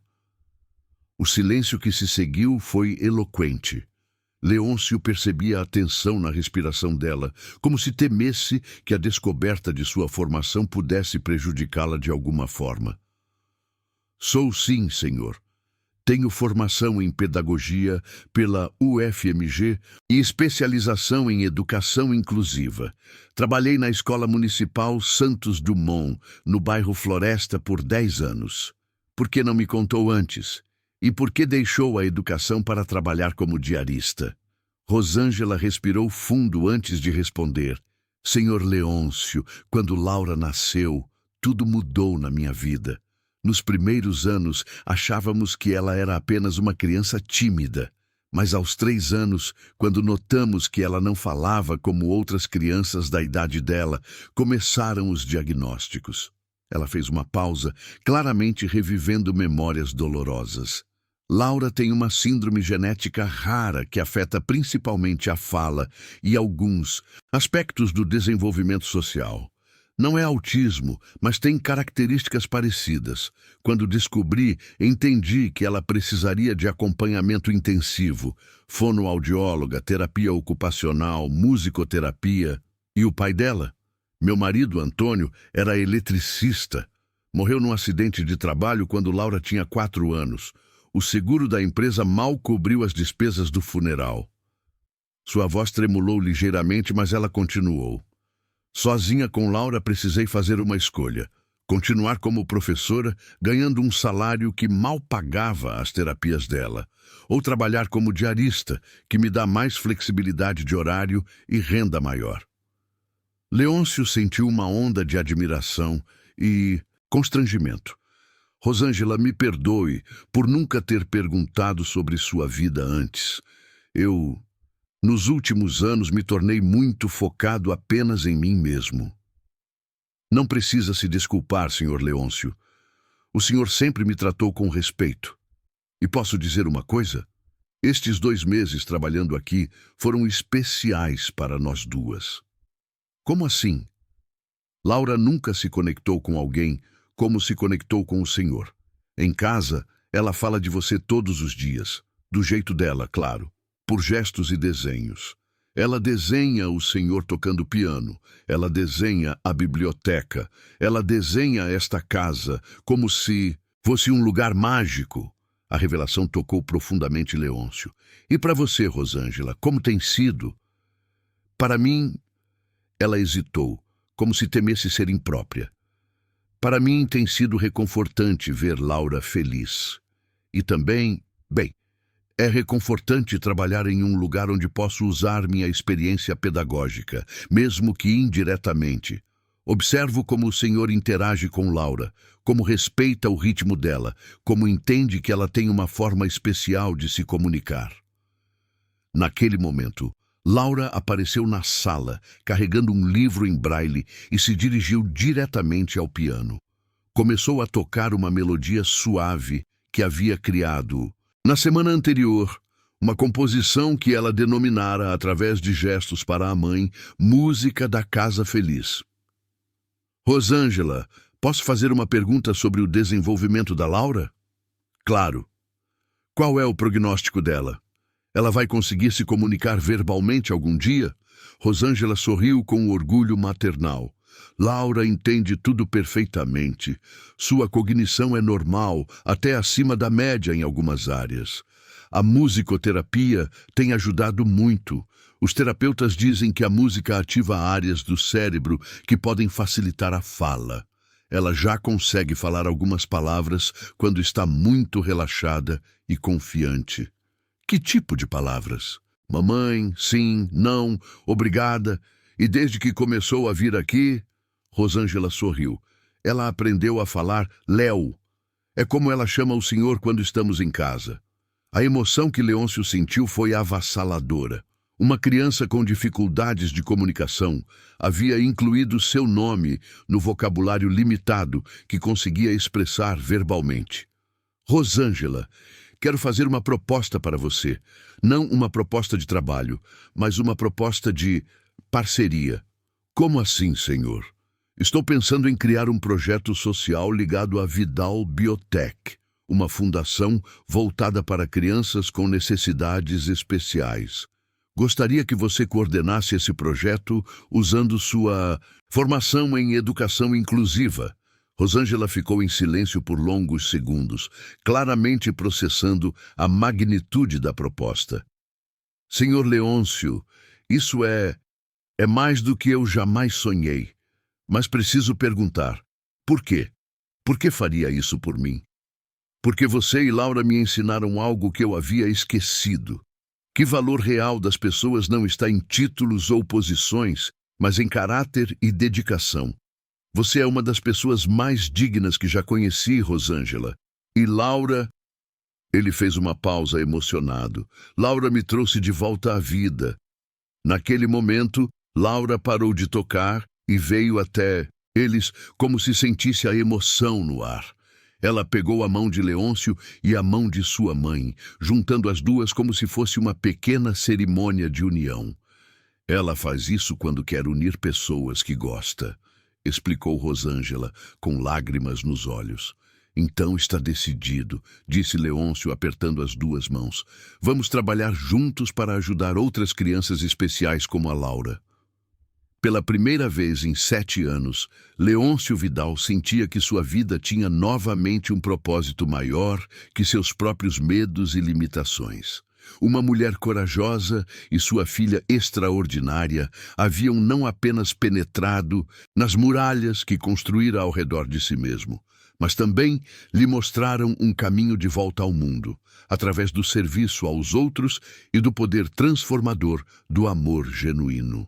O silêncio que se seguiu foi eloquente. Leôncio percebia a tensão na respiração dela, como se temesse que a descoberta de sua formação pudesse prejudicá-la de alguma forma. Sou sim, senhor. Tenho formação em pedagogia pela UFMG e especialização em educação inclusiva. Trabalhei na Escola Municipal Santos Dumont, no bairro Floresta, por 10 anos. Por que não me contou antes? E por que deixou a educação para trabalhar como diarista? Rosângela respirou fundo antes de responder. Senhor Leôncio, quando Laura nasceu, tudo mudou na minha vida. Nos primeiros anos, achávamos que ela era apenas uma criança tímida. Mas aos 3 anos, quando notamos que ela não falava como outras crianças da idade dela, começaram os diagnósticos. Ela fez uma pausa, claramente revivendo memórias dolorosas. Laura tem uma síndrome genética rara que afeta principalmente a fala e alguns aspectos do desenvolvimento social. Não é autismo, mas tem características parecidas. Quando descobri, entendi que ela precisaria de acompanhamento intensivo, fonoaudióloga, terapia ocupacional, musicoterapia. E o pai dela? Meu marido, Antônio, era eletricista. Morreu num acidente de trabalho quando Laura tinha 4 anos. O seguro da empresa mal cobriu as despesas do funeral. Sua voz tremulou ligeiramente, mas ela continuou. Sozinha com Laura, precisei fazer uma escolha. Continuar como professora, ganhando um salário que mal pagava as terapias dela. Ou trabalhar como diarista, que me dá mais flexibilidade de horário e renda maior. Leôncio sentiu uma onda de admiração e constrangimento. Rosângela, me perdoe por nunca ter perguntado sobre sua vida antes. Nos últimos anos, me tornei muito focado apenas em mim mesmo. Não precisa se desculpar, Sr. Leôncio. O senhor sempre me tratou com respeito. E posso dizer uma coisa? Estes 2 meses trabalhando aqui foram especiais para nós duas. Como assim? Laura nunca se conectou com alguém como se conectou com o senhor. Em casa, ela fala de você todos os dias, do jeito dela, claro, por gestos e desenhos. Ela desenha o senhor tocando piano, ela desenha a biblioteca, ela desenha esta casa como se fosse um lugar mágico. A revelação tocou profundamente Leôncio. E para você, Rosângela, como tem sido? Para mim, ela hesitou, como se temesse ser imprópria. Para mim tem sido reconfortante ver Laura feliz. E também, é reconfortante trabalhar em um lugar onde posso usar minha experiência pedagógica, mesmo que indiretamente. Observo como o senhor interage com Laura, como respeita o ritmo dela, como entende que ela tem uma forma especial de se comunicar. Naquele momento, Laura apareceu na sala, carregando um livro em braille e se dirigiu diretamente ao piano. Começou a tocar uma melodia suave que havia criado, na semana anterior, uma composição que ela denominara, através de gestos para a mãe, Música da Casa Feliz. Rosângela, posso fazer uma pergunta sobre o desenvolvimento da Laura? Claro. Qual é o prognóstico dela? Ela vai conseguir se comunicar verbalmente algum dia? Rosângela sorriu com orgulho maternal. Laura entende tudo perfeitamente. Sua cognição é normal, até acima da média em algumas áreas. A musicoterapia tem ajudado muito. Os terapeutas dizem que a música ativa áreas do cérebro que podem facilitar a fala. Ela já consegue falar algumas palavras quando está muito relaxada e confiante. Que tipo de palavras? Mamãe, sim, não, obrigada. E desde que começou a vir aqui, Rosângela sorriu. Ela aprendeu a falar Léo. É como ela chama o senhor quando estamos em casa. A emoção que Leôncio sentiu foi avassaladora. Uma criança com dificuldades de comunicação havia incluído seu nome no vocabulário limitado que conseguia expressar verbalmente. Rosângela, quero fazer uma proposta para você. Não uma proposta de trabalho, mas uma proposta de parceria. Como assim, senhor? Estou pensando em criar um projeto social ligado à Vidal Biotech, uma fundação voltada para crianças com necessidades especiais. Gostaria que você coordenasse esse projeto usando sua formação em educação inclusiva. Rosângela ficou em silêncio por longos segundos, claramente processando a magnitude da proposta. Senhor Leôncio, isso é mais do que eu jamais sonhei. Mas preciso perguntar, por quê? Por que faria isso por mim? Porque você e Laura me ensinaram algo que eu havia esquecido. Que valor real das pessoas não está em títulos ou posições, mas em caráter e dedicação. Você é uma das pessoas mais dignas que já conheci, Rosângela. E Laura... Ele fez uma pausa emocionado. Laura me trouxe de volta à vida. Naquele momento, Laura parou de tocar e veio até eles como se sentisse a emoção no ar. Ela pegou a mão de Leôncio e a mão de sua mãe, juntando as duas como se fosse uma pequena cerimônia de união. Ela faz isso quando quer unir pessoas que gosta. explicou Rosângela, com lágrimas nos olhos. Então está decidido, disse Leôncio apertando as duas mãos. Vamos trabalhar juntos para ajudar outras crianças especiais como a Laura. Pela primeira vez em 7 anos, Leôncio Vidal sentia que sua vida tinha novamente um propósito maior que seus próprios medos e limitações. Uma mulher corajosa e sua filha extraordinária haviam não apenas penetrado nas muralhas que construíra ao redor de si mesmo, mas também lhe mostraram um caminho de volta ao mundo, através do serviço aos outros e do poder transformador do amor genuíno.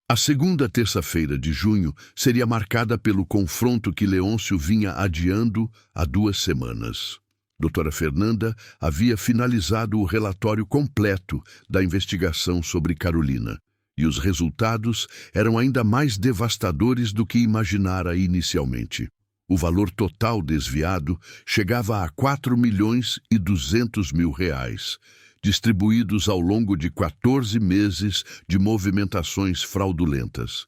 A segunda terça-feira de junho seria marcada pelo confronto que Leôncio vinha adiando há 2 semanas. Doutora Fernanda havia finalizado o relatório completo da investigação sobre Carolina, e os resultados eram ainda mais devastadores do que imaginara inicialmente. O valor total desviado chegava a R$ 4.200.000, distribuídos ao longo de 14 meses de movimentações fraudulentas.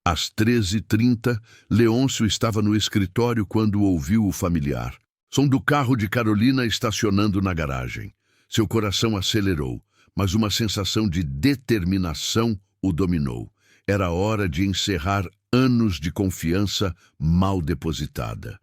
Às 13h30, Leôncio estava no escritório quando ouviu o familiar. Som do carro de Carolina estacionando na garagem. Seu coração acelerou, mas uma sensação de determinação o dominou. Era hora de encerrar anos de confiança mal depositada.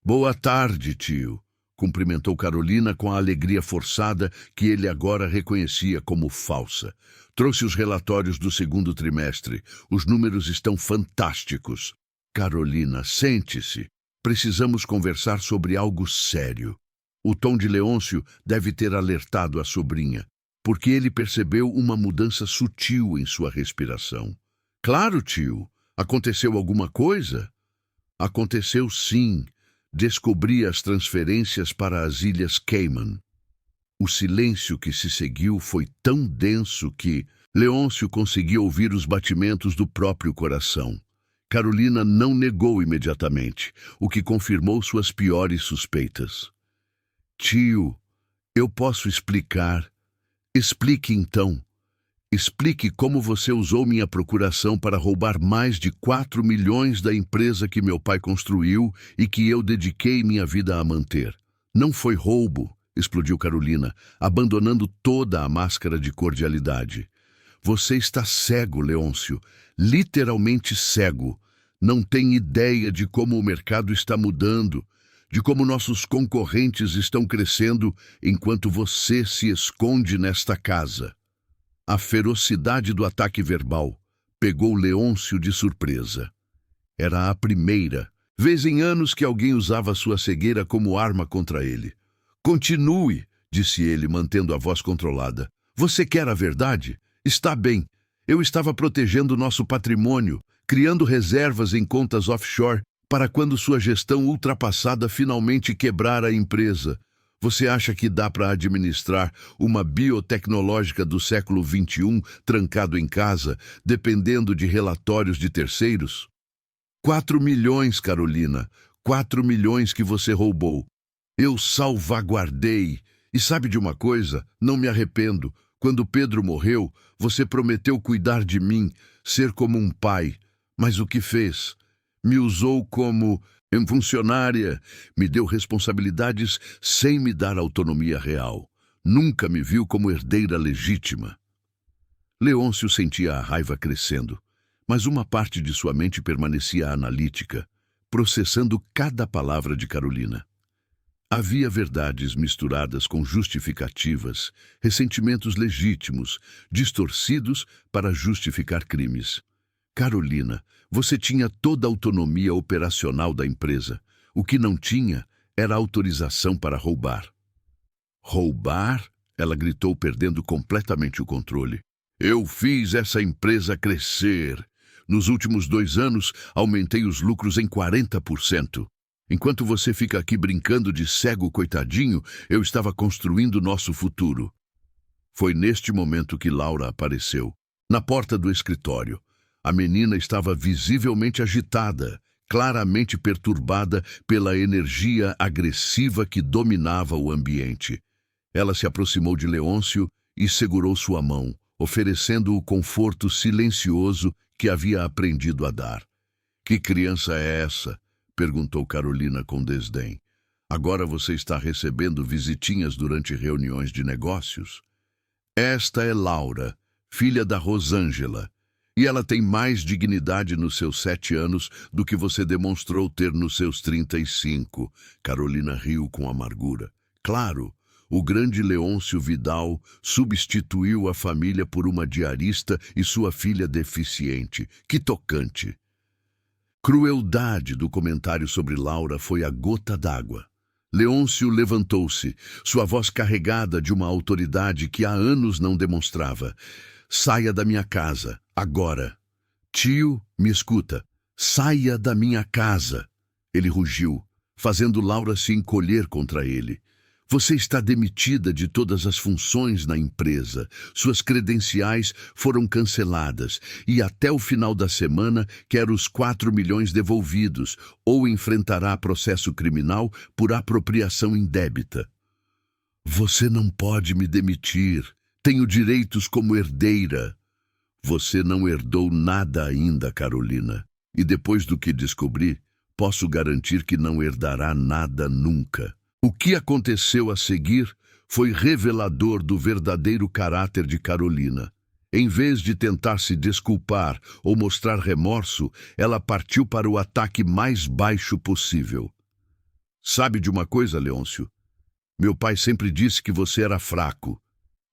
Boa tarde, tio, cumprimentou Carolina com a alegria forçada que ele agora reconhecia como falsa. Trouxe os relatórios do 2º trimestre. Os números estão fantásticos. Carolina, sente-se. Precisamos conversar sobre algo sério. O tom de Leôncio deve ter alertado a sobrinha, porque ele percebeu uma mudança sutil em sua respiração. Claro, tio. Aconteceu alguma coisa? Aconteceu sim. Descobri as transferências para as Ilhas Cayman. O silêncio que se seguiu foi tão denso que Leôncio conseguia ouvir os batimentos do próprio coração. Carolina não negou imediatamente, o que confirmou suas piores suspeitas. Tio, eu posso explicar. Explique então. Explique como você usou minha procuração para roubar mais de 4 milhões da empresa que meu pai construiu e que eu dediquei minha vida a manter. Não foi roubo, explodiu Carolina, abandonando toda a máscara de cordialidade. Você está cego, Leôncio, literalmente cego. Não tem ideia de como o mercado está mudando, de como nossos concorrentes estão crescendo enquanto você se esconde nesta casa. A ferocidade do ataque verbal pegou Leôncio de surpresa. Era a primeira vez em anos que alguém usava sua cegueira como arma contra ele. Continue, disse ele, mantendo a voz controlada. Você quer a verdade? Está bem. Eu estava protegendo nosso patrimônio, criando reservas em contas offshore para quando sua gestão ultrapassada finalmente quebrar a empresa. Você acha que dá para administrar uma biotecnológica do século XXI trancado em casa, dependendo de relatórios de terceiros? 4 milhões, Carolina. 4 milhões que você roubou. Eu salvaguardei. E sabe de uma coisa? Não me arrependo. Quando Pedro morreu, você prometeu cuidar de mim, ser como um pai. Mas o que fez? Me usou como funcionária, me deu responsabilidades sem me dar autonomia real. Nunca me viu como herdeira legítima. Leôncio sentia a raiva crescendo, mas uma parte de sua mente permanecia analítica, processando cada palavra de Carolina. Havia verdades misturadas com justificativas, ressentimentos legítimos, distorcidos para justificar crimes. Carolina, você tinha toda a autonomia operacional da empresa. O que não tinha era autorização para roubar. Roubar? Ela gritou, perdendo completamente o controle. Eu fiz essa empresa crescer. Nos últimos 2 anos, aumentei os lucros em 40%. Enquanto você fica aqui brincando de cego coitadinho, eu estava construindo nosso futuro. Foi neste momento que Laura apareceu, na porta do escritório. A menina estava visivelmente agitada, claramente perturbada pela energia agressiva que dominava o ambiente. Ela se aproximou de Leôncio e segurou sua mão, oferecendo o conforto silencioso que havia aprendido a dar. Que criança é essa? Perguntou Carolina com desdém. Agora você está recebendo visitinhas durante reuniões de negócios? Esta é Laura, filha da Rosângela, e ela tem mais dignidade nos seus 7 anos do que você demonstrou ter nos seus 35. Carolina riu com amargura. Claro, o grande Leôncio Vidal substituiu a família por uma diarista e sua filha deficiente. Que tocante! Crueldade do comentário sobre Laura foi a gota d'água. Leôncio levantou-se, sua voz carregada de uma autoridade que há anos não demonstrava. Saia da minha casa, agora. Tio, me escuta. Saia da minha casa. Ele rugiu, fazendo Laura se encolher contra ele. Você está demitida de todas as funções na empresa. Suas credenciais foram canceladas e até o final da semana quer os 4 milhões devolvidos ou enfrentará processo criminal por apropriação indébita. Você não pode me demitir. Tenho direitos como herdeira. Você não herdou nada ainda, Carolina. E depois do que descobri, posso garantir que não herdará nada nunca. O que aconteceu a seguir foi revelador do verdadeiro caráter de Carolina. Em vez de tentar se desculpar ou mostrar remorso, ela partiu para o ataque mais baixo possível. Sabe de uma coisa, Leôncio? Meu pai sempre disse que você era fraco,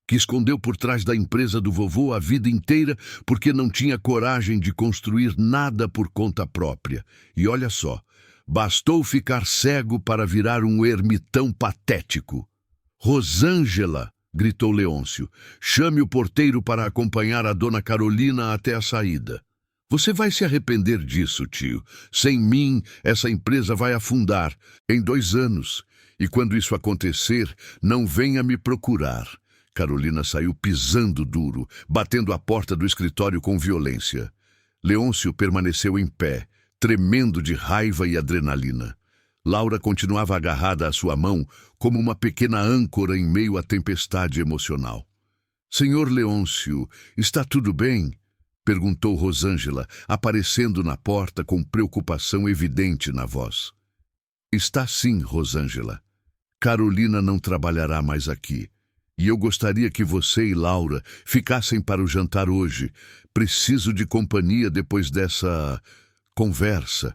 que escondeu por trás da empresa do vovô a vida inteira porque não tinha coragem de construir nada por conta própria. E olha só, bastou ficar cego para virar um ermitão patético. Rosângela, gritou Leôncio, chame o porteiro para acompanhar a dona Carolina até a saída. Você vai se arrepender disso, tio. Sem mim, essa empresa vai afundar em 2 anos. E quando isso acontecer, não venha me procurar. Carolina saiu pisando duro, batendo a porta do escritório com violência. Leôncio permaneceu em pé, tremendo de raiva e adrenalina. Laura continuava agarrada à sua mão como uma pequena âncora em meio à tempestade emocional. Senhor Leôncio, está tudo bem? Perguntou Rosângela, aparecendo na porta com preocupação evidente na voz. Está sim, Rosângela. Carolina não trabalhará mais aqui. E eu gostaria que você e Laura ficassem para o jantar hoje. Preciso de companhia depois dessa conversa.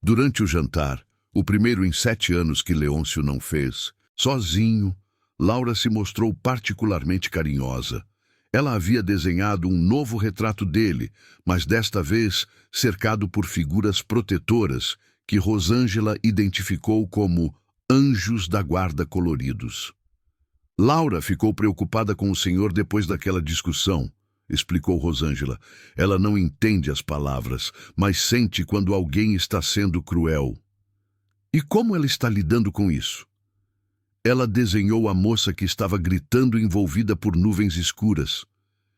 Durante o jantar, o primeiro em 7 anos que Leôncio não fez, sozinho, Laura se mostrou particularmente carinhosa. Ela havia desenhado um novo retrato dele, mas desta vez cercado por figuras protetoras que Rosângela identificou como anjos da guarda coloridos. Laura ficou preocupada com o senhor depois daquela discussão, explicou Rosângela. Ela não entende as palavras, mas sente quando alguém está sendo cruel. E como ela está lidando com isso? Ela desenhou a moça que estava gritando envolvida por nuvens escuras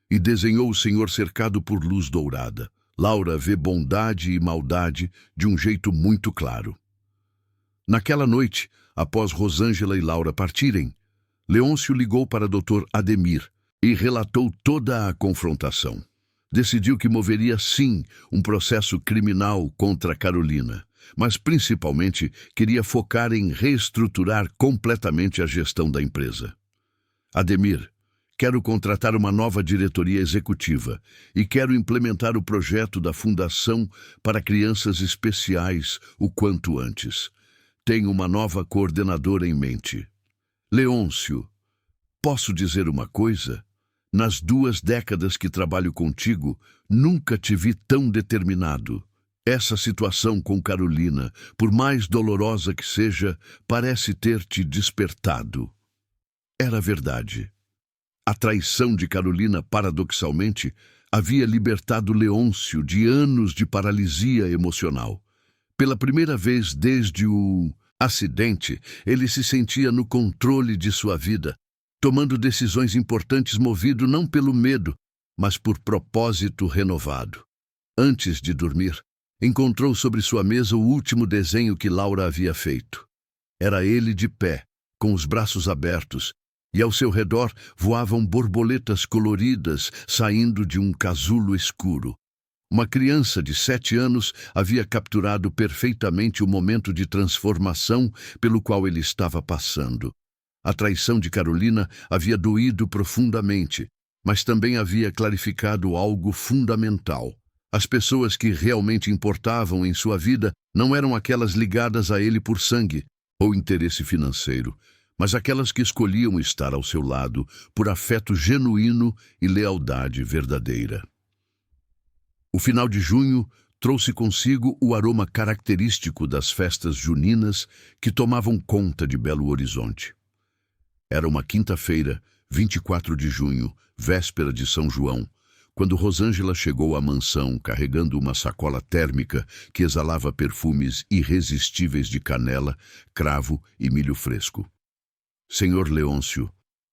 e desenhou o senhor cercado por luz dourada. Laura vê bondade e maldade de um jeito muito claro. Naquela noite, após Rosângela e Laura partirem, Leôncio ligou para Dr. Ademir e relatou toda a confrontação. Decidiu que moveria sim um processo criminal contra Carolina, mas principalmente queria focar em reestruturar completamente a gestão da empresa. Ademir, quero contratar uma nova diretoria executiva e quero implementar o projeto da Fundação para Crianças Especiais o quanto antes. Tenho uma nova coordenadora em mente. Leôncio, posso dizer uma coisa? Nas 2 décadas que trabalho contigo, nunca te vi tão determinado. Essa situação com Carolina, por mais dolorosa que seja, parece ter te despertado. Era verdade. A traição de Carolina, paradoxalmente, havia libertado Leôncio de anos de paralisia emocional. Pela primeira vez desde o acidente, ele se sentia no controle de sua vida, tomando decisões importantes movido não pelo medo, mas por propósito renovado. Antes de dormir, encontrou sobre sua mesa o último desenho que Laura havia feito. Era ele de pé, com os braços abertos, e ao seu redor voavam borboletas coloridas saindo de um casulo escuro. Uma criança de 7 anos havia capturado perfeitamente o momento de transformação pelo qual ele estava passando. A traição de Carolina havia doído profundamente, mas também havia clarificado algo fundamental. As pessoas que realmente importavam em sua vida não eram aquelas ligadas a ele por sangue ou interesse financeiro, mas aquelas que escolhiam estar ao seu lado por afeto genuíno e lealdade verdadeira. O final de junho trouxe consigo o aroma característico das festas juninas que tomavam conta de Belo Horizonte. Era uma quinta-feira, 24 de junho, véspera de São João, quando Rosângela chegou à mansão carregando uma sacola térmica que exalava perfumes irresistíveis de canela, cravo e milho fresco. Senhor Leôncio,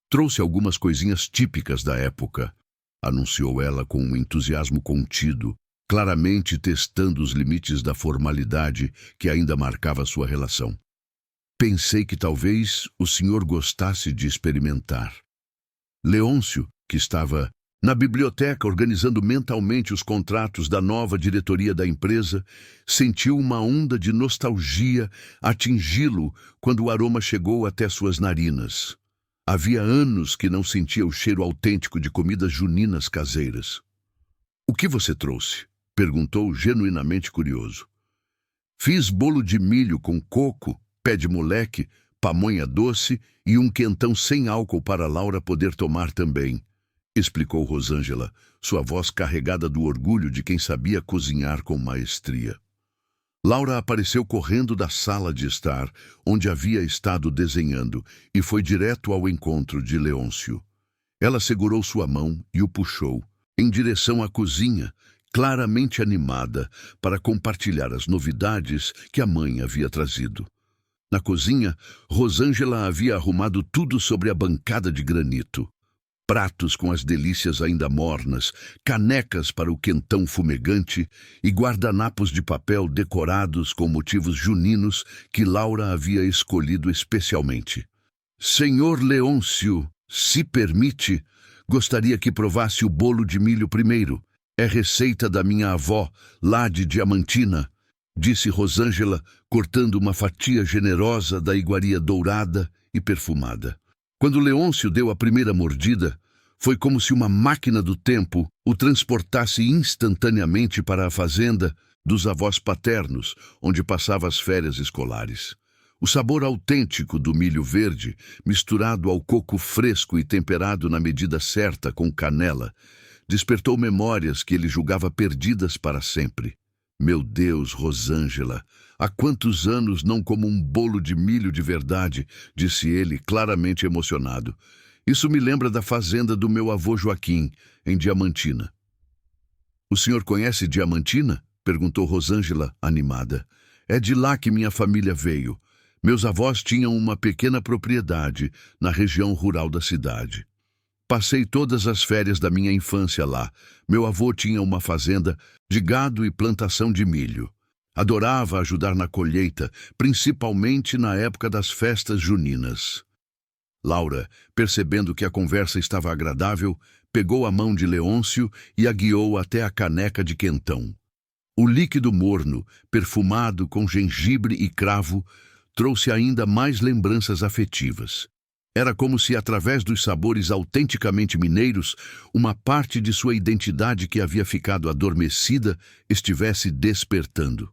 trouxe algumas coisinhas típicas da época, anunciou ela com um entusiasmo contido, claramente testando os limites da formalidade que ainda marcava sua relação. Pensei que talvez o senhor gostasse de experimentar. Leôncio, que estava na biblioteca organizando mentalmente os contratos da nova diretoria da empresa, sentiu uma onda de nostalgia atingi-lo quando o aroma chegou até suas narinas. Havia anos que não sentia o cheiro autêntico de comidas juninas caseiras. "O que você trouxe?" perguntou, genuinamente curioso. "Fiz bolo de milho com coco, pé de moleque, pamonha doce e um quentão sem álcool para Laura poder tomar também", explicou Rosângela, sua voz carregada do orgulho de quem sabia cozinhar com maestria. Laura apareceu correndo da sala de estar, onde havia estado desenhando, e foi direto ao encontro de Leôncio. Ela segurou sua mão e o puxou, em direção à cozinha, claramente animada para compartilhar as novidades que a mãe havia trazido. Na cozinha, Rosângela havia arrumado tudo sobre a bancada de granito. Pratos com as delícias ainda mornas, canecas para o quentão fumegante e guardanapos de papel decorados com motivos juninos que Laura havia escolhido especialmente. "Senhor Leôncio, se permite, gostaria que provasse o bolo de milho primeiro. É receita da minha avó, lá de Diamantina", disse Rosângela, cortando uma fatia generosa da iguaria dourada e perfumada. Quando Leôncio deu a primeira mordida, foi como se uma máquina do tempo o transportasse instantaneamente para a fazenda dos avós paternos, onde passava as férias escolares. O sabor autêntico do milho verde, misturado ao coco fresco e temperado na medida certa com canela, despertou memórias que ele julgava perdidas para sempre. "Meu Deus, Rosângela, há quantos anos não como um bolo de milho de verdade", disse ele, claramente emocionado. "Isso me lembra da fazenda do meu avô Joaquim, em Diamantina." "O senhor conhece Diamantina?" perguntou Rosângela, animada. "É de lá que minha família veio. Meus avós tinham uma pequena propriedade na região rural da cidade. Passei todas as férias da minha infância lá. Meu avô tinha uma fazenda de gado e plantação de milho. Adorava ajudar na colheita, principalmente na época das festas juninas." Laura, percebendo que a conversa estava agradável, pegou a mão de Leôncio e a guiou até a caneca de quentão. O líquido morno, perfumado com gengibre e cravo, trouxe ainda mais lembranças afetivas. Era como se, através dos sabores autenticamente mineiros, uma parte de sua identidade que havia ficado adormecida estivesse despertando.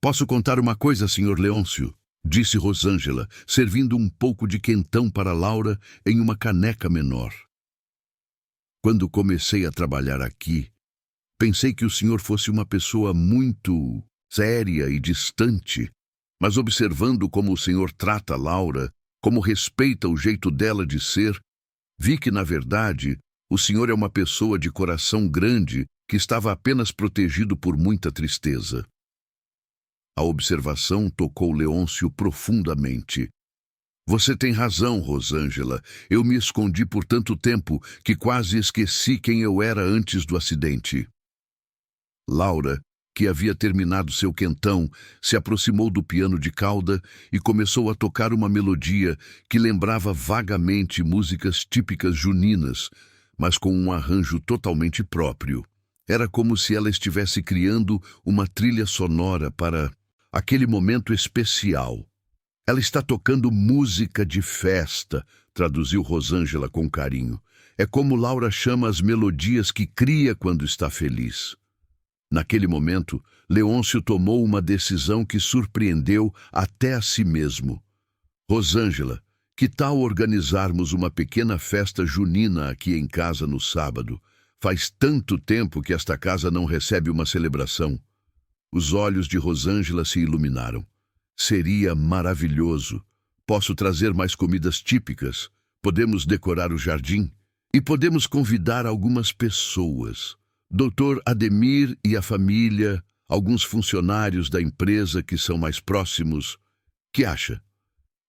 "Posso contar uma coisa, senhor Leôncio?" disse Rosângela, servindo um pouco de quentão para Laura em uma caneca menor. "Quando comecei a trabalhar aqui, pensei que o senhor fosse uma pessoa muito séria e distante, mas observando como o senhor trata Laura, como respeita o jeito dela de ser, vi que, na verdade, o senhor é uma pessoa de coração grande que estava apenas protegido por muita tristeza." A observação tocou Leôncio profundamente. "Você tem razão, Rosângela. Eu me escondi por tanto tempo que quase esqueci quem eu era antes do acidente." Laura, que havia terminado seu quentão, se aproximou do piano de cauda e começou a tocar uma melodia que lembrava vagamente músicas típicas juninas, mas com um arranjo totalmente próprio. Era como se ela estivesse criando uma trilha sonora para aquele momento especial. Ela está tocando música de festa, traduziu Rosângela com carinho. É como Laura chama as melodias que cria quando está feliz. Naquele momento, Leôncio tomou uma decisão que surpreendeu até a si mesmo. Rosângela, que tal organizarmos uma pequena festa junina aqui em casa no sábado? Faz tanto tempo que esta casa não recebe uma celebração. Os olhos de Rosângela se iluminaram. Seria maravilhoso. Posso trazer mais comidas típicas. Podemos decorar o jardim. E podemos convidar algumas pessoas. Dr. Ademir e a família, alguns funcionários da empresa que são mais próximos. Que acha?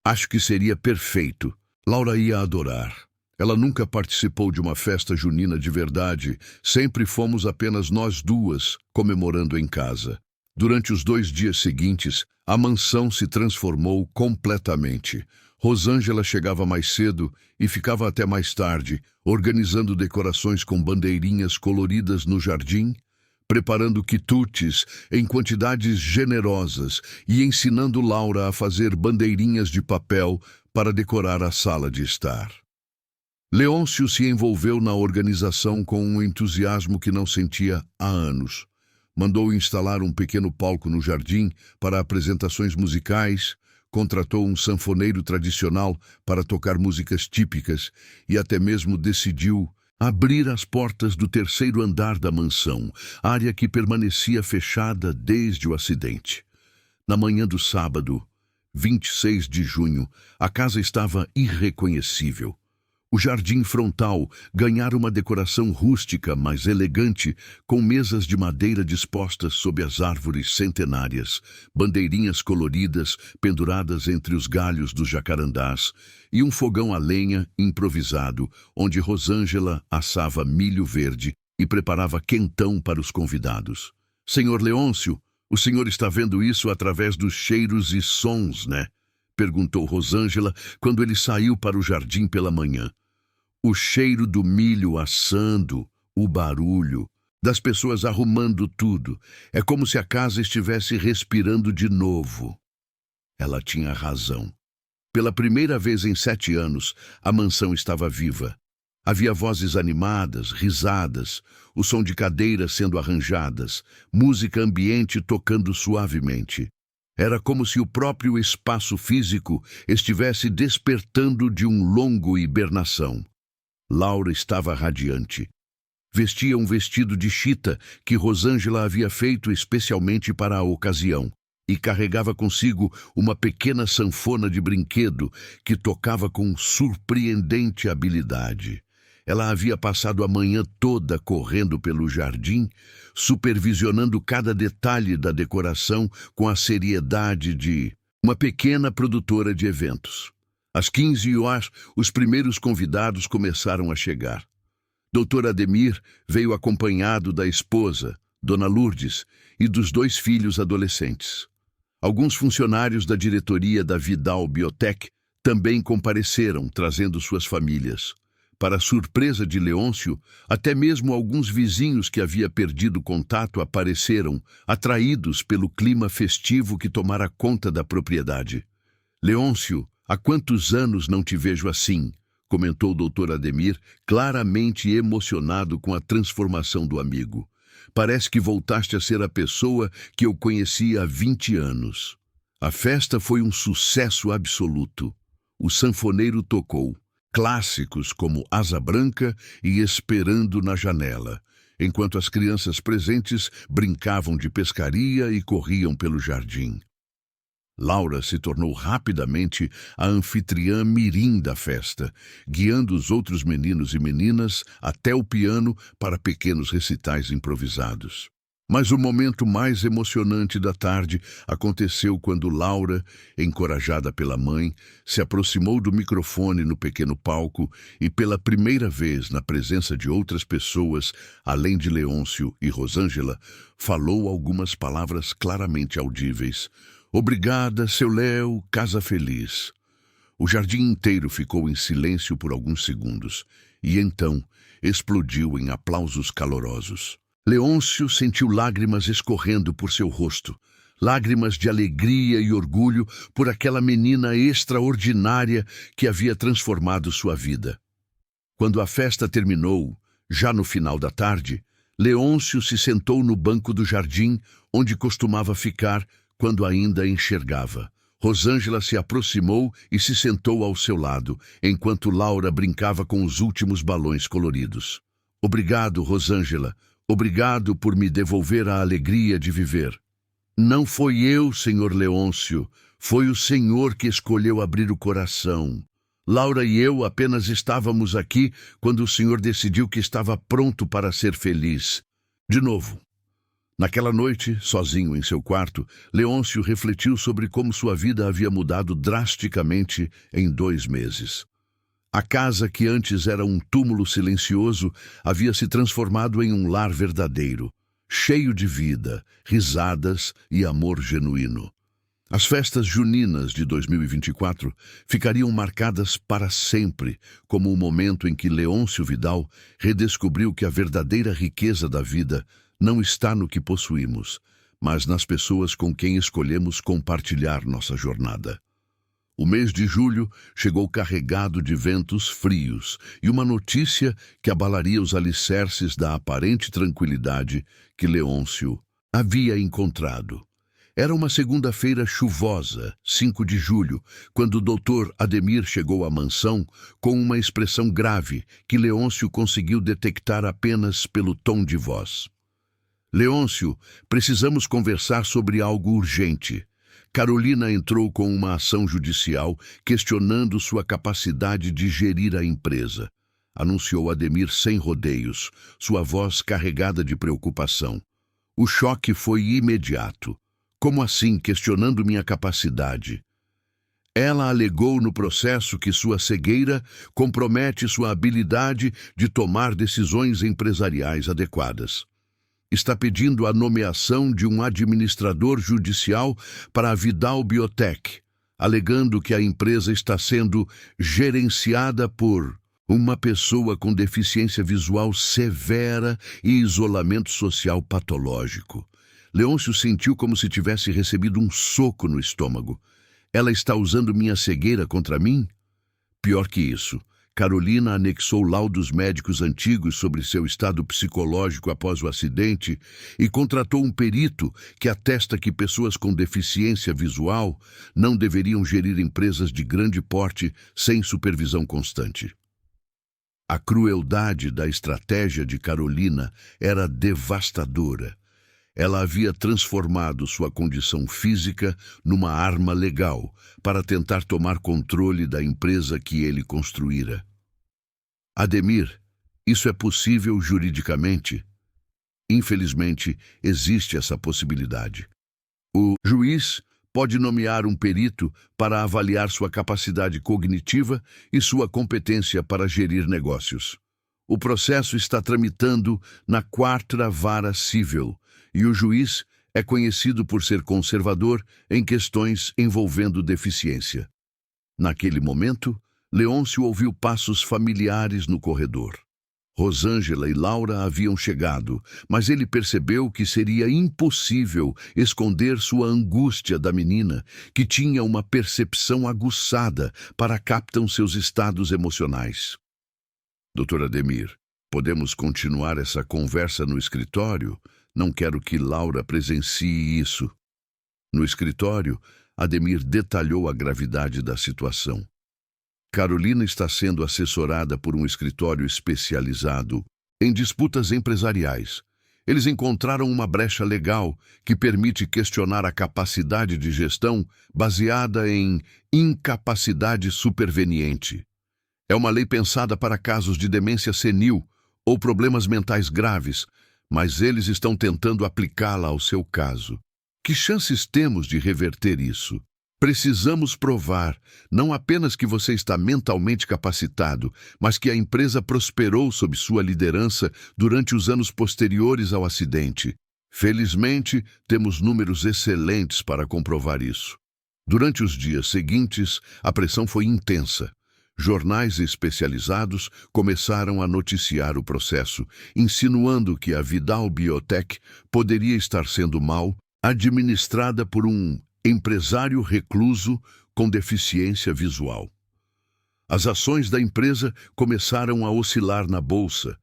Acho que seria perfeito. Laura ia adorar. Ela nunca participou de uma festa junina de verdade. Sempre fomos apenas nós duas, comemorando em casa. Durante os 2 dias seguintes, a mansão se transformou completamente. Rosângela chegava mais cedo e ficava até mais tarde, organizando decorações com bandeirinhas coloridas no jardim, preparando quitutes em quantidades generosas e ensinando Laura a fazer bandeirinhas de papel para decorar a sala de estar. Leôncio se envolveu na organização com um entusiasmo que não sentia há anos. Mandou instalar um pequeno palco no jardim para apresentações musicais, contratou um sanfoneiro tradicional para tocar músicas típicas e até mesmo decidiu abrir as portas do 3º andar da mansão, área que permanecia fechada desde o acidente. Na manhã do sábado, 26 de junho, a casa estava irreconhecível. O jardim frontal ganhara uma decoração rústica, mas elegante, com mesas de madeira dispostas sob as árvores centenárias, bandeirinhas coloridas penduradas entre os galhos dos jacarandás e um fogão a lenha improvisado, onde Rosângela assava milho verde e preparava quentão para os convidados. Senhor Leôncio, o senhor está vendo isso através dos cheiros e sons, né? Perguntou Rosângela quando ele saiu para o jardim pela manhã. O cheiro do milho assando, o barulho, das pessoas arrumando tudo. É como se a casa estivesse respirando de novo. Ela tinha razão. Pela primeira vez em 7 anos, a mansão estava viva. Havia vozes animadas, risadas, o som de cadeiras sendo arranjadas, música ambiente tocando suavemente. Era como se o próprio espaço físico estivesse despertando de um longo hibernação. Laura estava radiante. Vestia um vestido de chita que Rosângela havia feito especialmente para a ocasião e carregava consigo uma pequena sanfona de brinquedo que tocava com surpreendente habilidade. Ela havia passado a manhã toda correndo pelo jardim, supervisionando cada detalhe da decoração com a seriedade de uma pequena produtora de eventos. Às 15 horas, os primeiros convidados começaram a chegar. Dr. Ademir veio acompanhado da esposa, Dona Lourdes, e dos 2 filhos adolescentes. Alguns funcionários da diretoria da Vidal Biotech também compareceram, trazendo suas famílias. Para a surpresa de Leôncio, até mesmo alguns vizinhos que havia perdido contato apareceram, atraídos pelo clima festivo que tomara conta da propriedade. Leôncio, há quantos anos não te vejo assim? Comentou o Dr. Ademir, claramente emocionado com a transformação do amigo. Parece que voltaste a ser a pessoa que eu conhecia há 20 anos. A festa foi um sucesso absoluto. O sanfoneiro tocou clássicos como Asa Branca e Esperando na Janela, enquanto as crianças presentes brincavam de pescaria e corriam pelo jardim. Laura se tornou rapidamente a anfitriã mirim da festa, guiando os outros meninos e meninas até o piano para pequenos recitais improvisados. Mas o momento mais emocionante da tarde aconteceu quando Laura, encorajada pela mãe, se aproximou do microfone no pequeno palco e, pela primeira vez na presença de outras pessoas, além de Leôncio e Rosângela, falou algumas palavras claramente audíveis. Obrigada, seu Léo, casa feliz. O jardim inteiro ficou em silêncio por alguns segundos e então explodiu em aplausos calorosos. Leôncio sentiu lágrimas escorrendo por seu rosto, lágrimas de alegria e orgulho por aquela menina extraordinária que havia transformado sua vida. Quando a festa terminou, já no final da tarde, Leôncio se sentou no banco do jardim onde costumava ficar quando ainda enxergava. Rosângela se aproximou e se sentou ao seu lado, enquanto Laura brincava com os últimos balões coloridos. Obrigado, Rosângela. Obrigado por me devolver a alegria de viver. Não foi eu, senhor Leôncio. Foi o senhor que escolheu abrir o coração. Laura e eu apenas estávamos aqui quando o senhor decidiu que estava pronto para ser feliz. De novo. Naquela noite, sozinho em seu quarto, Leôncio refletiu sobre como sua vida havia mudado drasticamente em 2 meses. A casa que antes era um túmulo silencioso havia se transformado em um lar verdadeiro, cheio de vida, risadas e amor genuíno. As festas juninas de 2024 ficariam marcadas para sempre como o momento em que Leôncio Vidal redescobriu que a verdadeira riqueza da vida não está no que possuímos, mas nas pessoas com quem escolhemos compartilhar nossa jornada. O mês de julho chegou carregado de ventos frios e uma notícia que abalaria os alicerces da aparente tranquilidade que Leôncio havia encontrado. Era uma segunda-feira chuvosa, 5 de julho, quando o doutor Ademir chegou à mansão com uma expressão grave que Leôncio conseguiu detectar apenas pelo tom de voz. Leôncio, precisamos conversar sobre algo urgente. Carolina entrou com uma ação judicial questionando sua capacidade de gerir a empresa, anunciou Ademir sem rodeios, sua voz carregada de preocupação. O choque foi imediato. Como assim, questionando minha capacidade? Ela alegou no processo que sua cegueira compromete sua habilidade de tomar decisões empresariais adequadas. Está pedindo a nomeação de um administrador judicial para a Vidal Biotech, alegando que a empresa está sendo gerenciada por uma pessoa com deficiência visual severa e isolamento social patológico. Leôncio sentiu como se tivesse recebido um soco no estômago. Ela está usando minha cegueira contra mim? Pior que isso. Carolina anexou laudos médicos antigos sobre seu estado psicológico após o acidente e contratou um perito que atesta que pessoas com deficiência visual não deveriam gerir empresas de grande porte sem supervisão constante. A crueldade da estratégia de Carolina era devastadora. Ela havia transformado sua condição física numa arma legal para tentar tomar controle da empresa que ele construíra. Ademir, isso é possível juridicamente? Infelizmente, existe essa possibilidade. O juiz pode nomear um perito para avaliar sua capacidade cognitiva e sua competência para gerir negócios. O processo está tramitando na 4ª Vara Civil e o juiz é conhecido por ser conservador em questões envolvendo deficiência. Naquele momento, Leôncio ouviu passos familiares no corredor. Rosângela e Laura haviam chegado, mas ele percebeu que seria impossível esconder sua angústia da menina, que tinha uma percepção aguçada para captar seus estados emocionais. Doutor Ademir, podemos continuar essa conversa no escritório? Não quero que Laura presencie isso. No escritório, Ademir detalhou a gravidade da situação. Carolina está sendo assessorada por um escritório especializado em disputas empresariais. Eles encontraram uma brecha legal que permite questionar a capacidade de gestão baseada em incapacidade superveniente. É uma lei pensada para casos de demência senil ou problemas mentais graves, mas eles estão tentando aplicá-la ao seu caso. Que chances temos de reverter isso? Precisamos provar, não apenas que você está mentalmente capacitado, mas que a empresa prosperou sob sua liderança durante os anos posteriores ao acidente. Felizmente, temos números excelentes para comprovar isso. Durante os dias seguintes, a pressão foi intensa. Jornais especializados começaram a noticiar o processo, insinuando que a Vidal Biotech poderia estar sendo mal administrada por um empresário recluso com deficiência visual. As ações da empresa começaram a oscilar na bolsa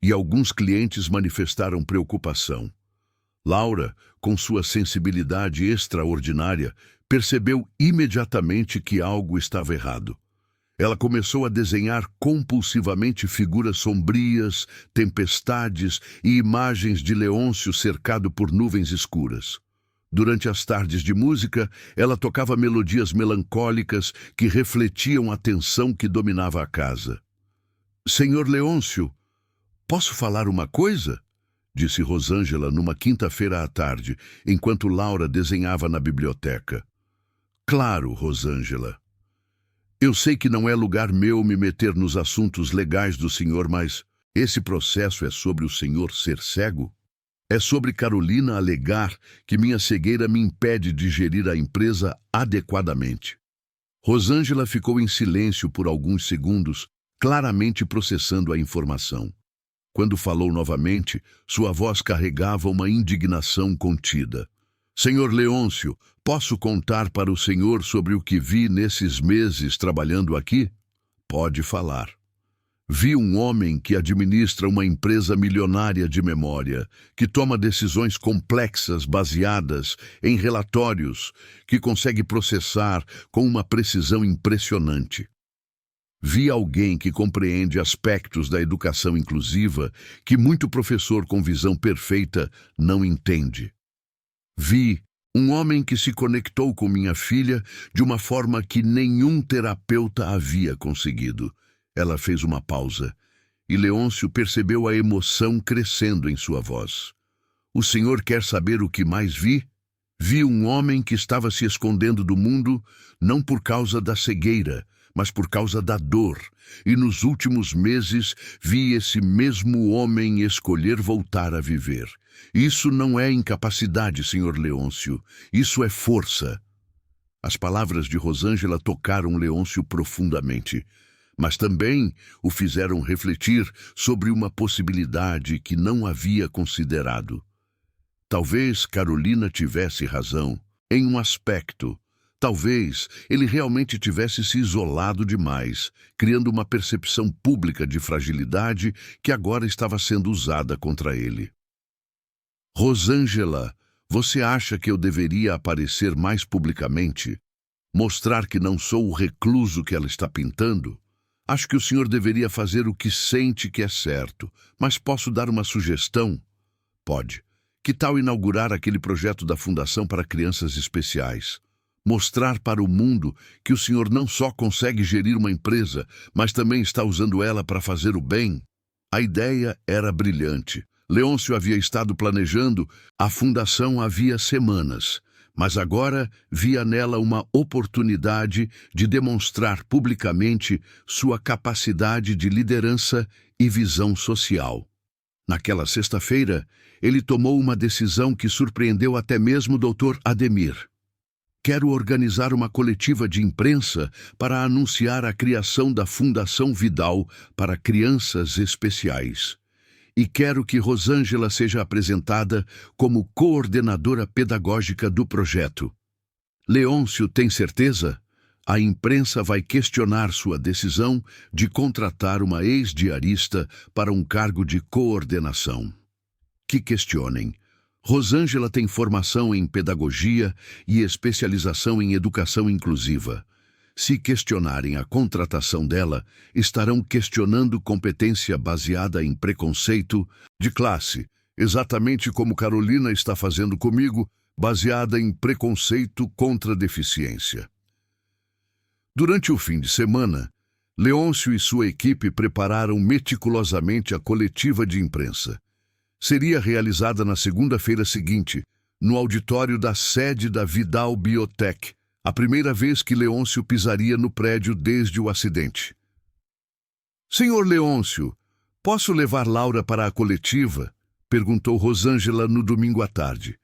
e alguns clientes manifestaram preocupação. Laura, com sua sensibilidade extraordinária, percebeu imediatamente que algo estava errado. Ela começou a desenhar compulsivamente figuras sombrias, tempestades e imagens de Leôncio cercado por nuvens escuras. Durante as tardes de música, ela tocava melodias melancólicas que refletiam a tensão que dominava a casa. "Senhor Leôncio, posso falar uma coisa?" disse Rosângela numa quinta-feira à tarde, enquanto Laura desenhava na biblioteca. "Claro, Rosângela. Eu sei que não é lugar meu me meter nos assuntos legais do senhor, mas esse processo é sobre o senhor ser cego? É sobre Carolina alegar que minha cegueira me impede de gerir a empresa adequadamente." Rosângela ficou em silêncio por alguns segundos, claramente processando a informação. Quando falou novamente, sua voz carregava uma indignação contida. "Senhor Leôncio, posso contar para o senhor sobre o que vi nesses meses trabalhando aqui?" "Pode falar." "Vi um homem que administra uma empresa milionária de memória, que toma decisões complexas baseadas em relatórios, que consegue processar com uma precisão impressionante. Vi alguém que compreende aspectos da educação inclusiva que muito professor com visão perfeita não entende. Vi um homem que se conectou com minha filha de uma forma que nenhum terapeuta havia conseguido." Ela fez uma pausa, e Leôncio percebeu a emoção crescendo em sua voz. "O senhor quer saber o que mais vi? Vi um homem que estava se escondendo do mundo, não por causa da cegueira, mas por causa da dor. E nos últimos meses vi esse mesmo homem escolher voltar a viver. Isso não é incapacidade, senhor Leôncio. Isso é força." As palavras de Rosângela tocaram Leôncio profundamente, mas também o fizeram refletir sobre uma possibilidade que não havia considerado. Talvez Carolina tivesse razão em um aspecto. Talvez ele realmente tivesse se isolado demais, criando uma percepção pública de fragilidade que agora estava sendo usada contra ele. "Rosângela, você acha que eu deveria aparecer mais publicamente? Mostrar que não sou o recluso que ela está pintando? Acho que o senhor deveria fazer o que sente que é certo, mas posso dar uma sugestão?" "Pode. Que tal inaugurar aquele projeto da Fundação para Crianças Especiais? Mostrar para o mundo que o senhor não só consegue gerir uma empresa, mas também está usando ela para fazer o bem?" A ideia era brilhante. Leôncio havia estado planejando a fundação havia semanas, mas agora via nela uma oportunidade de demonstrar publicamente sua capacidade de liderança e visão social. Naquela sexta-feira, ele tomou uma decisão que surpreendeu até mesmo o Dr. Ademir. "Quero organizar uma coletiva de imprensa para anunciar a criação da Fundação Vidal para Crianças Especiais. E quero que Rosângela seja apresentada como coordenadora pedagógica do projeto." "Leôncio tem certeza? A imprensa vai questionar sua decisão de contratar uma ex-diarista para um cargo de coordenação." "Que questionem. Rosângela tem formação em pedagogia e especialização em educação inclusiva. Se questionarem a contratação dela, estarão questionando competência baseada em preconceito de classe, exatamente como Carolina está fazendo comigo, baseada em preconceito contra a deficiência." Durante o fim de semana, Leôncio e sua equipe prepararam meticulosamente a coletiva de imprensa. Seria realizada na segunda-feira seguinte, no auditório da sede da Vidal Biotech, a primeira vez que Leôncio pisaria no prédio desde o acidente. "Senhor Leôncio, posso levar Laura para a coletiva?" perguntou Rosângela no domingo à tarde.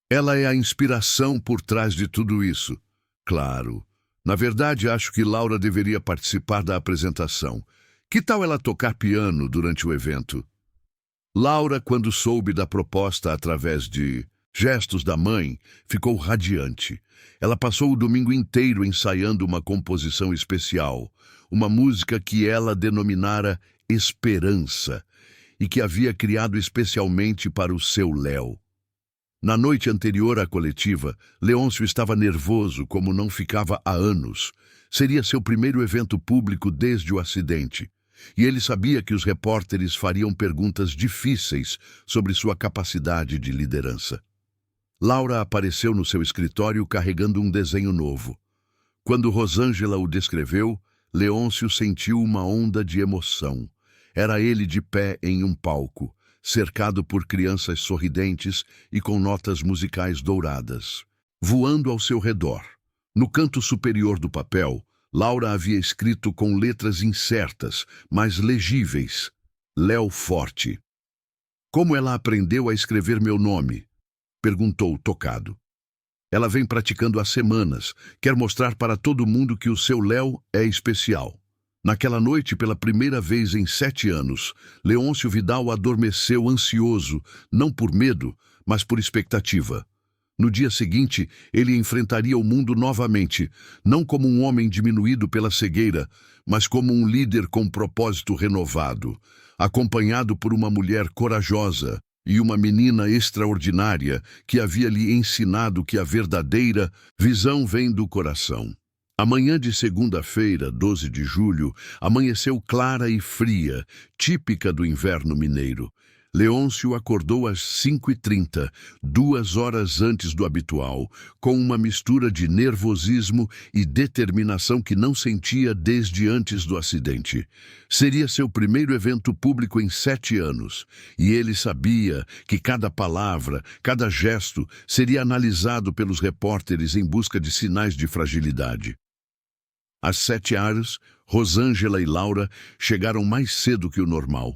"Ela é a inspiração por trás de tudo isso." "Claro. Na verdade, acho que Laura deveria participar da apresentação. Que tal ela tocar piano durante o evento? Laura, quando soube da proposta através de gestos da mãe, ficou radiante. Ela passou o domingo inteiro ensaiando uma composição especial, uma música que ela denominara Esperança e que havia criado especialmente para o seu Léo. Na noite anterior à coletiva, Leôncio estava nervoso como não ficava há anos. Seria seu primeiro evento público desde o acidente. E ele sabia que os repórteres fariam perguntas difíceis sobre sua capacidade de liderança. Laura apareceu no seu escritório carregando um desenho novo. Quando Rosângela o descreveu, Leôncio sentiu uma onda de emoção. Era ele de pé em um palco, cercado por crianças sorridentes e com notas musicais douradas, voando ao seu redor. No canto superior do papel, Laura havia escrito com letras incertas, mas legíveis, Léo Forte. Como ela aprendeu a escrever meu nome? Perguntou, tocado. Ela vem praticando há semanas, quer mostrar para todo mundo que o seu Léo é especial. Naquela noite, pela primeira vez em 7 anos, Leôncio Vidal adormeceu ansioso, não por medo, mas por expectativa. No dia seguinte, ele enfrentaria o mundo novamente, não como um homem diminuído pela cegueira, mas como um líder com propósito renovado, acompanhado por uma mulher corajosa e uma menina extraordinária que havia lhe ensinado que a verdadeira visão vem do coração. A manhã de segunda-feira, 12 de julho, amanheceu clara e fria, típica do inverno mineiro. Leôncio acordou às 5h30, 2 horas antes do habitual, com uma mistura de nervosismo e determinação que não sentia desde antes do acidente. Seria seu primeiro evento público em 7 anos, e ele sabia que cada palavra, cada gesto, seria analisado pelos repórteres em busca de sinais de fragilidade. Às 7h, Rosângela e Laura chegaram mais cedo que o normal.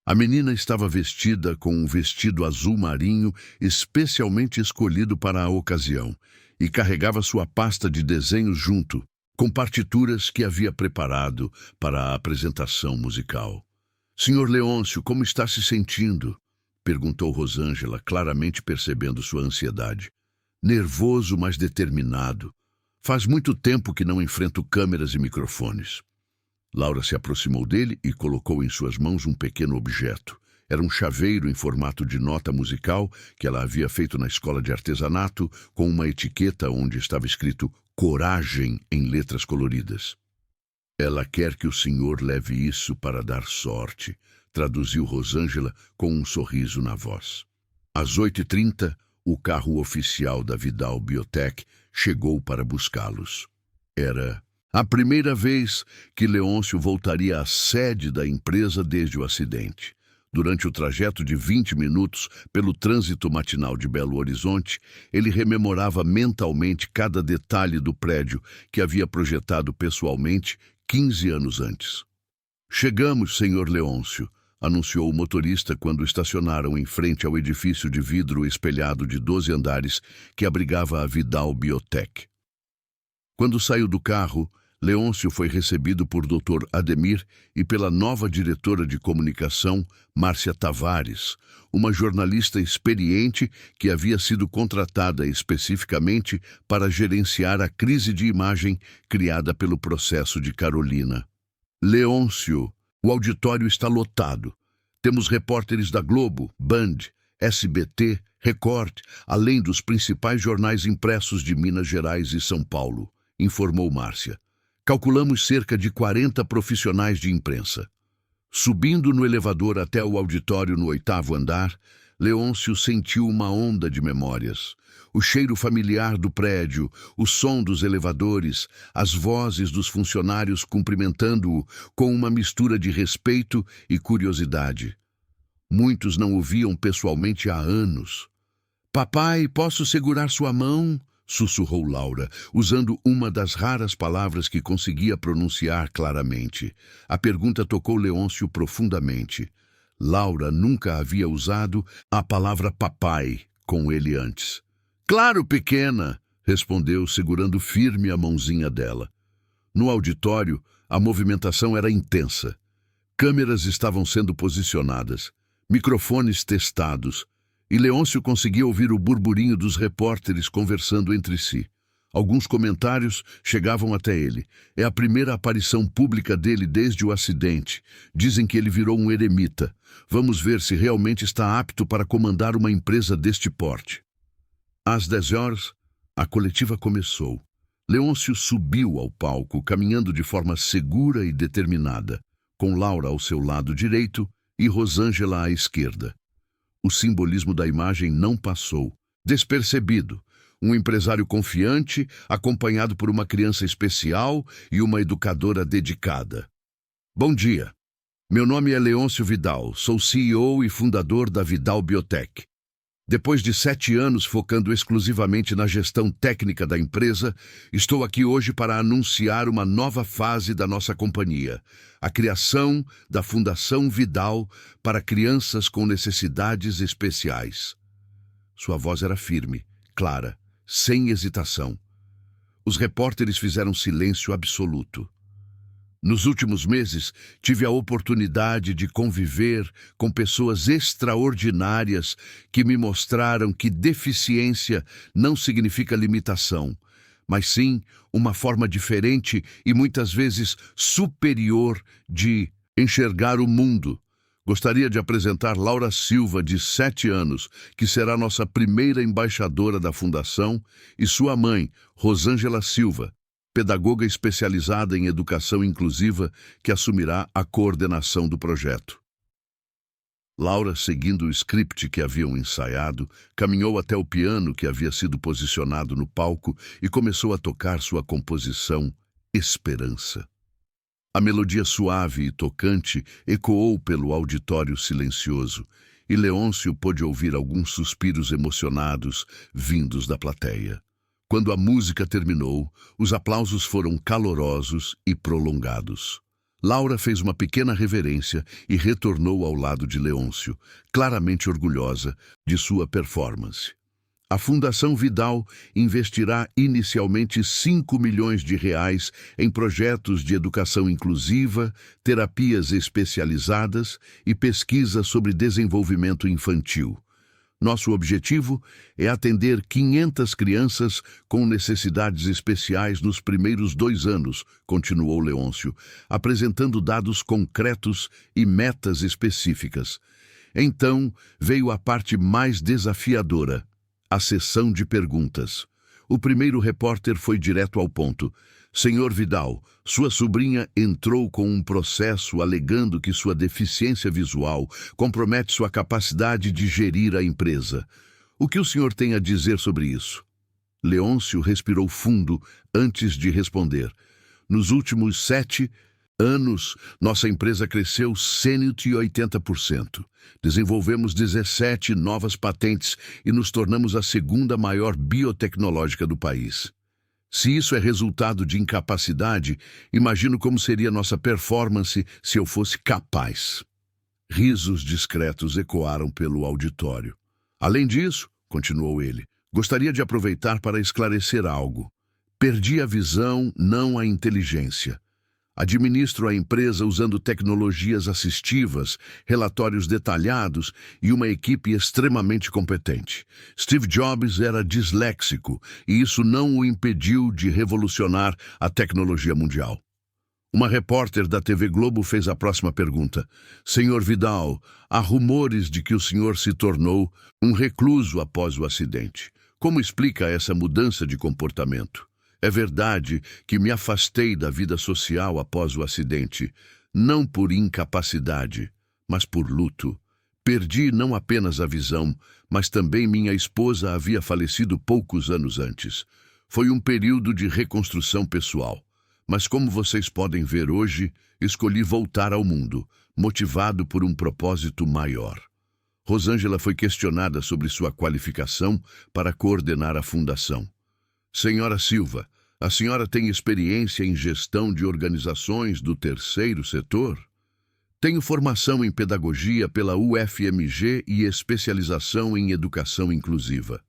A menina estava vestida com um vestido azul marinho especialmente escolhido para a ocasião e carregava sua pasta de desenhos junto, com partituras que havia preparado para a apresentação musical. "Senhor Leôncio, como está se sentindo?" perguntou Rosângela, claramente percebendo sua ansiedade. "Nervoso, mas determinado. Faz muito tempo que não enfrento câmeras e microfones." Laura se aproximou dele e colocou em suas mãos um pequeno objeto. Era um chaveiro em formato de nota musical que ela havia feito na escola de artesanato, com uma etiqueta onde estava escrito "Coragem" em letras coloridas. "Ela quer que o senhor leve isso para dar sorte", traduziu Rosângela com um sorriso na voz. Às 8h30, o carro oficial da Vidal Biotech chegou para buscá-los. Era a primeira vez que Leôncio voltaria à sede da empresa desde o acidente. Durante o trajeto de 20 minutos pelo trânsito matinal de Belo Horizonte, ele rememorava mentalmente cada detalhe do prédio que havia projetado pessoalmente 15 anos antes. "Chegamos, senhor Leôncio", anunciou o motorista quando estacionaram em frente ao edifício de vidro espelhado de 12 andares que abrigava a Vidal Biotech. Quando saiu do carro, Leôncio foi recebido por Dr. Ademir e pela nova diretora de comunicação, Márcia Tavares, uma jornalista experiente que havia sido contratada especificamente para gerenciar a crise de imagem criada pelo processo de Carolina. "Leôncio, o auditório está lotado. Temos repórteres da Globo, Band, SBT, Record, além dos principais jornais impressos de Minas Gerais e São Paulo", informou Márcia. "Calculamos cerca de 40 profissionais de imprensa." Subindo no elevador até o auditório no 8º andar, Leôncio sentiu uma onda de memórias. O cheiro familiar do prédio, o som dos elevadores, as vozes dos funcionários cumprimentando-o com uma mistura de respeito e curiosidade. Muitos não o viam pessoalmente há anos. "Papai, posso segurar sua mão?" sussurrou Laura, usando uma das raras palavras que conseguia pronunciar claramente. A pergunta tocou Leôncio profundamente. Laura nunca havia usado a palavra papai com ele antes. "Claro, pequena", respondeu, segurando firme a mãozinha dela. No auditório, a movimentação era intensa. Câmeras estavam sendo posicionadas, microfones testados, e Leôncio conseguia ouvir o burburinho dos repórteres conversando entre si. Alguns comentários chegavam até ele. É a primeira aparição pública dele desde o acidente. Dizem que ele virou um eremita. Vamos ver se realmente está apto para comandar uma empresa deste porte. Às 10 horas, a coletiva começou. Leôncio subiu ao palco, caminhando de forma segura e determinada, com Laura ao seu lado direito e Rosângela à esquerda. O simbolismo da imagem não passou, despercebido. Um empresário confiante, acompanhado por uma criança especial e uma educadora dedicada. Bom dia. Meu nome é Leôncio Vidal, sou CEO e fundador da Vidal Biotech. Depois de 7 anos focando exclusivamente na gestão técnica da empresa, estou aqui hoje para anunciar uma nova fase da nossa companhia, a criação da Fundação Vidal para crianças com necessidades especiais. Sua voz era firme, clara, sem hesitação. Os repórteres fizeram silêncio absoluto. Nos últimos meses, tive a oportunidade de conviver com pessoas extraordinárias que me mostraram que deficiência não significa limitação, mas sim uma forma diferente e muitas vezes superior de enxergar o mundo. Gostaria de apresentar Laura Silva, de 7 anos, que será nossa primeira embaixadora da Fundação, e sua mãe, Rosângela Silva, pedagoga especializada em educação inclusiva, que assumirá a coordenação do projeto. Laura, seguindo o script que haviam ensaiado, caminhou até o piano que havia sido posicionado no palco e começou a tocar sua composição Esperança. A melodia suave e tocante ecoou pelo auditório silencioso, e Leôncio pôde ouvir alguns suspiros emocionados vindos da plateia. Quando a música terminou, os aplausos foram calorosos e prolongados. Laura fez uma pequena reverência e retornou ao lado de Leôncio, claramente orgulhosa de sua performance. A Fundação Vidal investirá inicialmente 5 milhões de reais em projetos de educação inclusiva, terapias especializadas e pesquisa sobre desenvolvimento infantil. Nosso objetivo é atender 500 crianças com necessidades especiais nos primeiros 2 anos, continuou Leôncio, apresentando dados concretos e metas específicas. Então veio a parte mais desafiadora. A sessão de perguntas. O primeiro repórter foi direto ao ponto. Senhor Vidal, sua sobrinha entrou com um processo alegando que sua deficiência visual compromete sua capacidade de gerir a empresa. O que o senhor tem a dizer sobre isso? Leôncio respirou fundo antes de responder. Nos últimos 7 anos, nossa empresa cresceu 180%. Desenvolvemos 17 novas patentes e nos tornamos a segunda maior biotecnológica do país. Se isso é resultado de incapacidade, imagino como seria nossa performance se eu fosse capaz. Risos discretos ecoaram pelo auditório. Além disso, continuou ele, gostaria de aproveitar para esclarecer algo. Perdi a visão, não a inteligência. Administro a empresa usando tecnologias assistivas, relatórios detalhados e uma equipe extremamente competente. Steve Jobs era disléxico e isso não o impediu de revolucionar a tecnologia mundial. Uma repórter da TV Globo fez a próxima pergunta. Senhor Vidal, há rumores de que o senhor se tornou um recluso após o acidente. Como explica essa mudança de comportamento? É verdade que me afastei da vida social após o acidente, não por incapacidade, mas por luto. Perdi não apenas a visão, mas também minha esposa havia falecido poucos anos antes. Foi um período de reconstrução pessoal. Mas como vocês podem ver hoje, escolhi voltar ao mundo, motivado por um propósito maior. Rosângela foi questionada sobre sua qualificação para coordenar a fundação. Senhora Silva, a senhora tem experiência em gestão de organizações do terceiro setor? Tenho formação em pedagogia pela UFMG e especialização em educação inclusiva.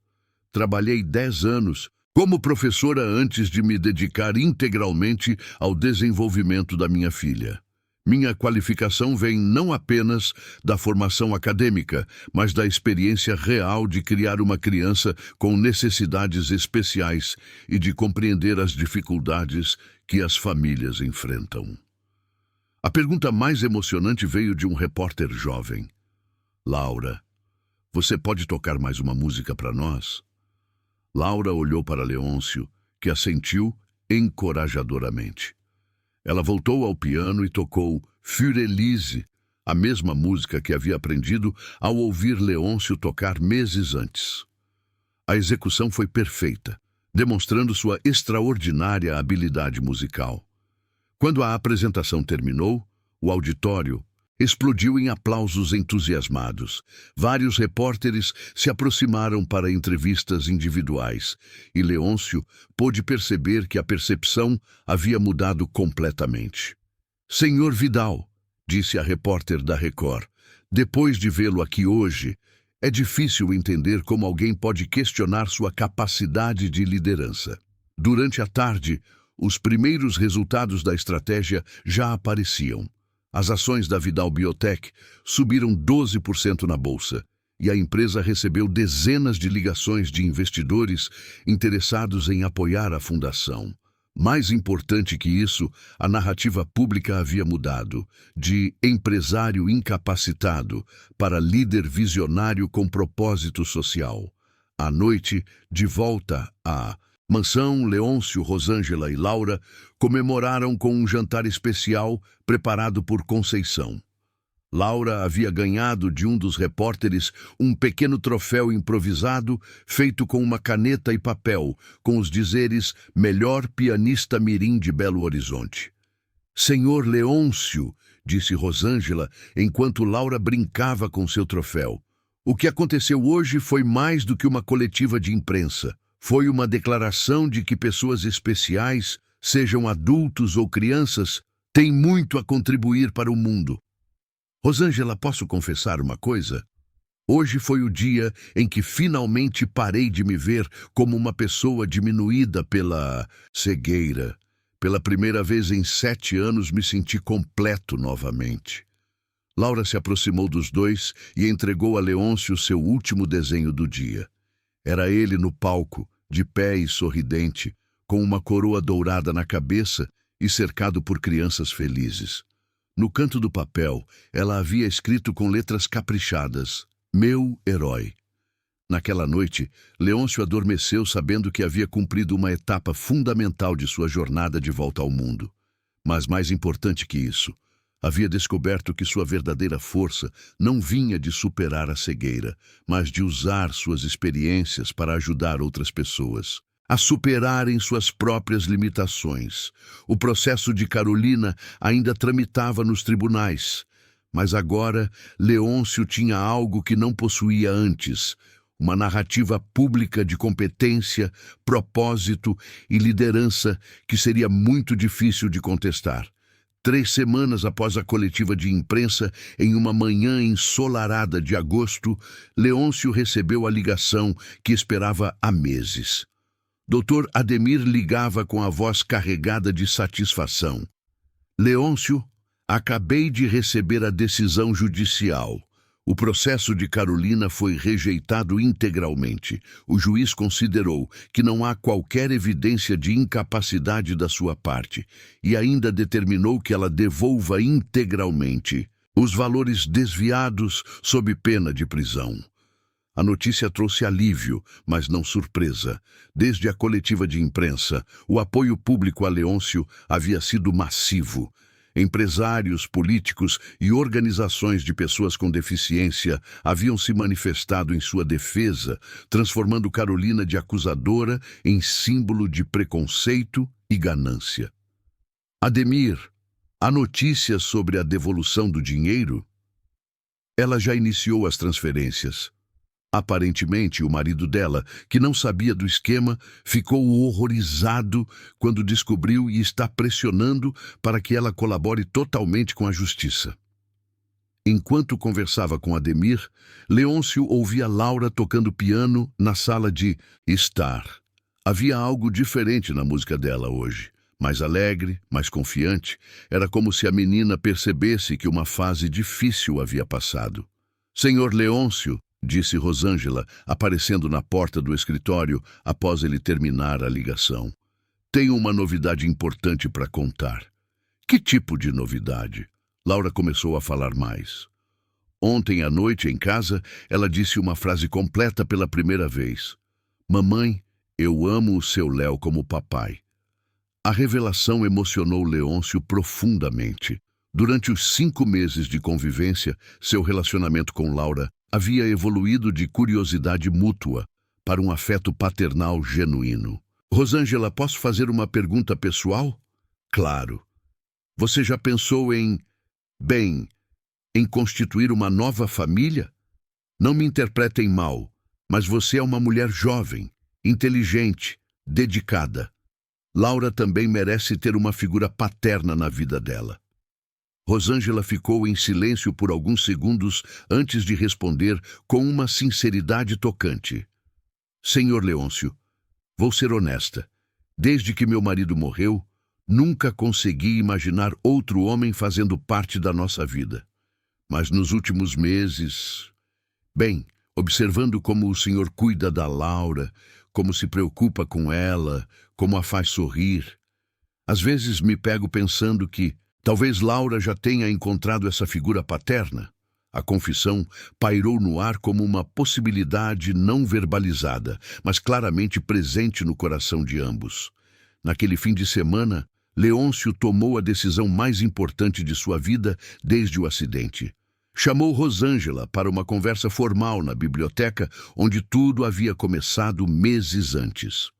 Trabalhei 10 anos como professora antes de me dedicar integralmente ao desenvolvimento da minha filha. Minha qualificação vem não apenas da formação acadêmica, mas da experiência real de criar uma criança com necessidades especiais e de compreender as dificuldades que as famílias enfrentam. A pergunta mais emocionante veio de um repórter jovem. Laura, você pode tocar mais uma música para nós? Laura olhou para Leôncio, que assentiu encorajadoramente. Ela voltou ao piano e tocou Für Elise, a mesma música que havia aprendido ao ouvir Leôncio tocar meses antes. A execução foi perfeita, demonstrando sua extraordinária habilidade musical. Quando a apresentação terminou, o auditório explodiu em aplausos entusiasmados. Vários repórteres se aproximaram para entrevistas individuais, e Leôncio pôde perceber que a percepção havia mudado completamente. Senhor Vidal, disse a repórter da Record, depois de vê-lo aqui hoje, é difícil entender como alguém pode questionar sua capacidade de liderança. Durante a tarde, os primeiros resultados da estratégia já apareciam. As ações da Vidal Biotech subiram 12% na bolsa e a empresa recebeu dezenas de ligações de investidores interessados em apoiar a fundação. Mais importante que isso, a narrativa pública havia mudado de empresário incapacitado para líder visionário com propósito social. À noite, de volta à mansão, Leôncio, Rosângela e Laura comemoraram com um jantar especial preparado por Conceição. Laura havia ganhado de um dos repórteres um pequeno troféu improvisado feito com uma caneta e papel, com os dizeres Melhor Pianista Mirim de Belo Horizonte. Senhor Leôncio, disse Rosângela, enquanto Laura brincava com seu troféu. O que aconteceu hoje foi mais do que uma coletiva de imprensa. Foi uma declaração de que pessoas especiais, sejam adultos ou crianças, têm muito a contribuir para o mundo. Rosângela, posso confessar uma coisa? Hoje foi o dia em que finalmente parei de me ver como uma pessoa diminuída pela cegueira. Pela primeira vez em 7 anos me senti completo novamente. Laura se aproximou dos dois e entregou a Leôncio seu último desenho do dia. Era ele no palco, de pé e sorridente, com uma coroa dourada na cabeça e cercado por crianças felizes. No canto do papel, ela havia escrito com letras caprichadas, Meu herói. Naquela noite, Leôncio adormeceu sabendo que havia cumprido uma etapa fundamental de sua jornada de volta ao mundo. Mas mais importante que isso, havia descoberto que sua verdadeira força não vinha de superar a cegueira, mas de usar suas experiências para ajudar outras pessoas a superarem suas próprias limitações. O processo de Carolina ainda tramitava nos tribunais, mas agora Leôncio tinha algo que não possuía antes, uma narrativa pública de competência, propósito e liderança que seria muito difícil de contestar. 3 semanas após a coletiva de imprensa, em uma manhã ensolarada de agosto, Leôncio recebeu a ligação que esperava há meses. Dr. Ademir ligava com a voz carregada de satisfação. Leôncio, acabei de receber a decisão judicial. O processo de Carolina foi rejeitado integralmente. O juiz considerou que não há qualquer evidência de incapacidade da sua parte e ainda determinou que ela devolva integralmente os valores desviados sob pena de prisão. A notícia trouxe alívio, mas não surpresa. Desde a coletiva de imprensa, o apoio público a Leôncio havia sido massivo. Empresários, políticos e organizações de pessoas com deficiência haviam se manifestado em sua defesa, transformando Carolina de acusadora em símbolo de preconceito e ganância. Ademir, há notícias sobre a devolução do dinheiro? Ela já iniciou as transferências. Aparentemente, o marido dela, que não sabia do esquema, ficou horrorizado quando descobriu e está pressionando para que ela colabore totalmente com a justiça. Enquanto conversava com Ademir, Leôncio ouvia Laura tocando piano na sala de estar. Havia algo diferente na música dela hoje. Mais alegre, mais confiante. Era como se a menina percebesse que uma fase difícil havia passado. Senhor Leôncio, disse Rosângela, aparecendo na porta do escritório após ele terminar a ligação. Tenho uma novidade importante para contar. Que tipo de novidade? Laura começou a falar mais. Ontem à noite, em casa, ela disse uma frase completa pela primeira vez. Mamãe, eu amo o seu Léo como papai. A revelação emocionou Leôncio profundamente. Durante os 5 meses de convivência, seu relacionamento com Laura havia evoluído de curiosidade mútua para um afeto paternal genuíno. Rosângela, posso fazer uma pergunta pessoal? Claro. Você já pensou em constituir uma nova família? Não me interpretem mal, mas você é uma mulher jovem, inteligente, dedicada. Laura também merece ter uma figura paterna na vida dela. Rosângela ficou em silêncio por alguns segundos antes de responder com uma sinceridade tocante. Senhor Leôncio, vou ser honesta. Desde que meu marido morreu, nunca consegui imaginar outro homem fazendo parte da nossa vida. Mas nos últimos meses... observando como o senhor cuida da Laura, como se preocupa com ela, como a faz sorrir, às vezes me pego pensando que talvez Laura já tenha encontrado essa figura paterna. A confissão pairou no ar como uma possibilidade não verbalizada, mas claramente presente no coração de ambos. Naquele fim de semana, Leôncio tomou a decisão mais importante de sua vida desde o acidente. Chamou Rosângela para uma conversa formal na biblioteca, onde tudo havia começado meses antes.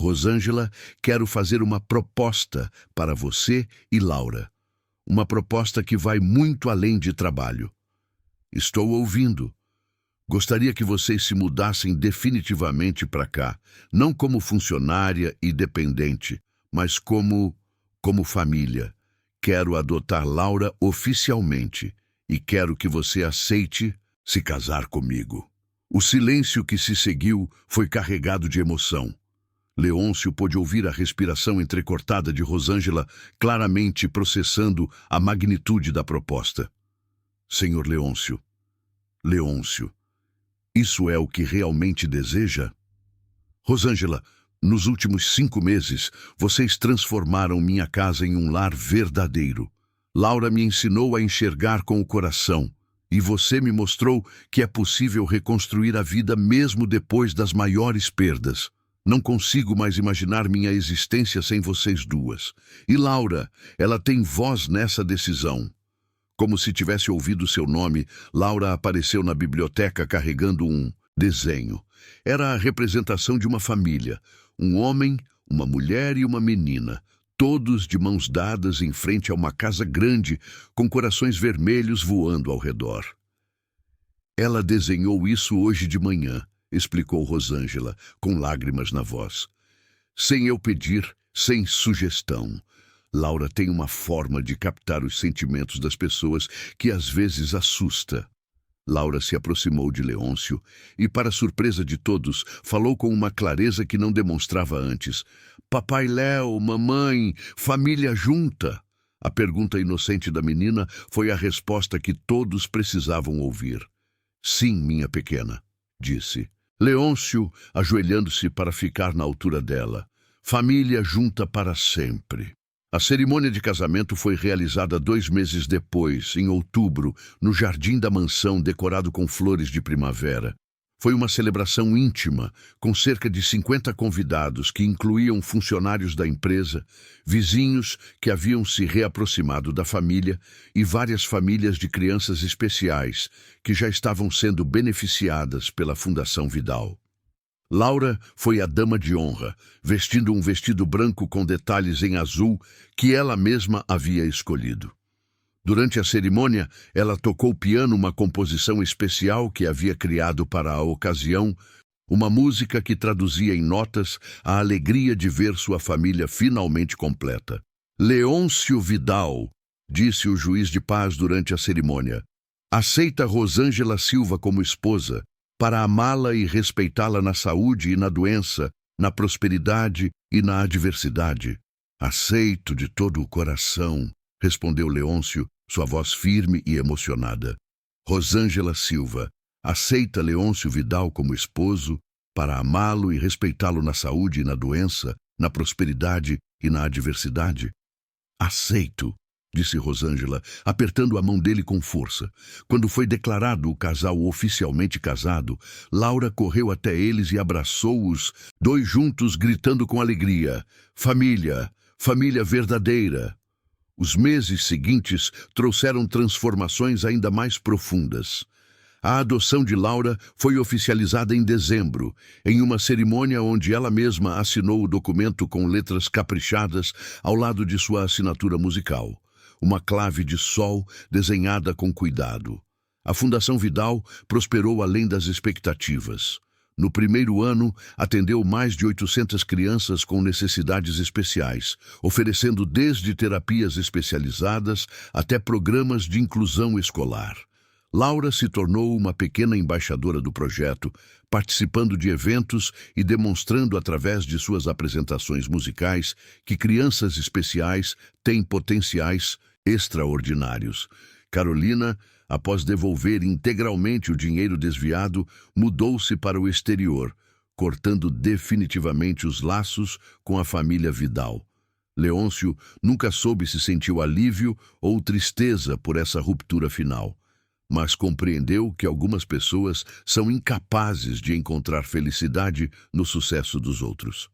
Rosângela, quero fazer uma proposta para você e Laura. Uma proposta que vai muito além de trabalho. Estou ouvindo. Gostaria que vocês se mudassem definitivamente para cá, não como funcionária e dependente, mas como família. Quero adotar Laura oficialmente e quero que você aceite se casar comigo. O silêncio que se seguiu foi carregado de emoção. Leôncio pôde ouvir a respiração entrecortada de Rosângela, claramente processando a magnitude da proposta. Senhor Leôncio, isso é o que realmente deseja? Rosângela, nos últimos 5 meses, vocês transformaram minha casa em um lar verdadeiro. Laura me ensinou a enxergar com o coração, e você me mostrou que é possível reconstruir a vida mesmo depois das maiores perdas. Não consigo mais imaginar minha existência sem vocês duas. E Laura, ela tem voz nessa decisão. Como se tivesse ouvido seu nome, Laura apareceu na biblioteca carregando um desenho. Era a representação de uma família, um homem, uma mulher e uma menina, todos de mãos dadas em frente a uma casa grande, com corações vermelhos voando ao redor. Ela desenhou isso hoje de manhã, explicou Rosângela, com lágrimas na voz. Sem eu pedir, sem sugestão. Laura tem uma forma de captar os sentimentos das pessoas que às vezes assusta. Laura se aproximou de Leôncio e, para surpresa de todos, falou com uma clareza que não demonstrava antes. Papai Léo, mamãe, família junta. A pergunta inocente da menina foi a resposta que todos precisavam ouvir. Sim, minha pequena, disse. Leôncio, ajoelhando-se para ficar na altura dela. Família junta para sempre. A cerimônia de casamento foi realizada 2 meses depois, em outubro, no jardim da mansão decorado com flores de primavera. Foi uma celebração íntima, com cerca de 50 convidados, que incluíam funcionários da empresa, vizinhos que haviam se reaproximado da família e várias famílias de crianças especiais que já estavam sendo beneficiadas pela Fundação Vidal. Laura foi a dama de honra, vestindo um vestido branco com detalhes em azul que ela mesma havia escolhido. Durante a cerimônia, ela tocou piano, uma composição especial que havia criado para a ocasião, uma música que traduzia em notas a alegria de ver sua família finalmente completa. Leôncio Vidal, disse o juiz de paz durante a cerimônia, aceita Rosângela Silva como esposa, para amá-la e respeitá-la na saúde e na doença, na prosperidade e na adversidade. Aceito de todo o coração, respondeu Leôncio, sua voz firme e emocionada. Rosângela Silva aceita Leôncio Vidal como esposo para amá-lo e respeitá-lo na saúde e na doença, na prosperidade e na adversidade? Aceito, disse Rosângela, apertando a mão dele com força. Quando foi declarado o casal oficialmente casado, Laura correu até eles e abraçou-os, dois juntos, gritando com alegria: família, família verdadeira. Os meses seguintes trouxeram transformações ainda mais profundas. A adoção de Laura foi oficializada em dezembro, em uma cerimônia onde ela mesma assinou o documento com letras caprichadas ao lado de sua assinatura musical. Uma clave de sol desenhada com cuidado. A Fundação Vidal prosperou além das expectativas. No primeiro ano, atendeu mais de 800 crianças com necessidades especiais, oferecendo desde terapias especializadas até programas de inclusão escolar. Laura se tornou uma pequena embaixadora do projeto, participando de eventos e demonstrando através de suas apresentações musicais que crianças especiais têm potenciais extraordinários. Carolina, após devolver integralmente o dinheiro desviado, mudou-se para o exterior, cortando definitivamente os laços com a família Vidal. Leôncio nunca soube se sentiu alívio ou tristeza por essa ruptura final, mas compreendeu que algumas pessoas são incapazes de encontrar felicidade no sucesso dos outros.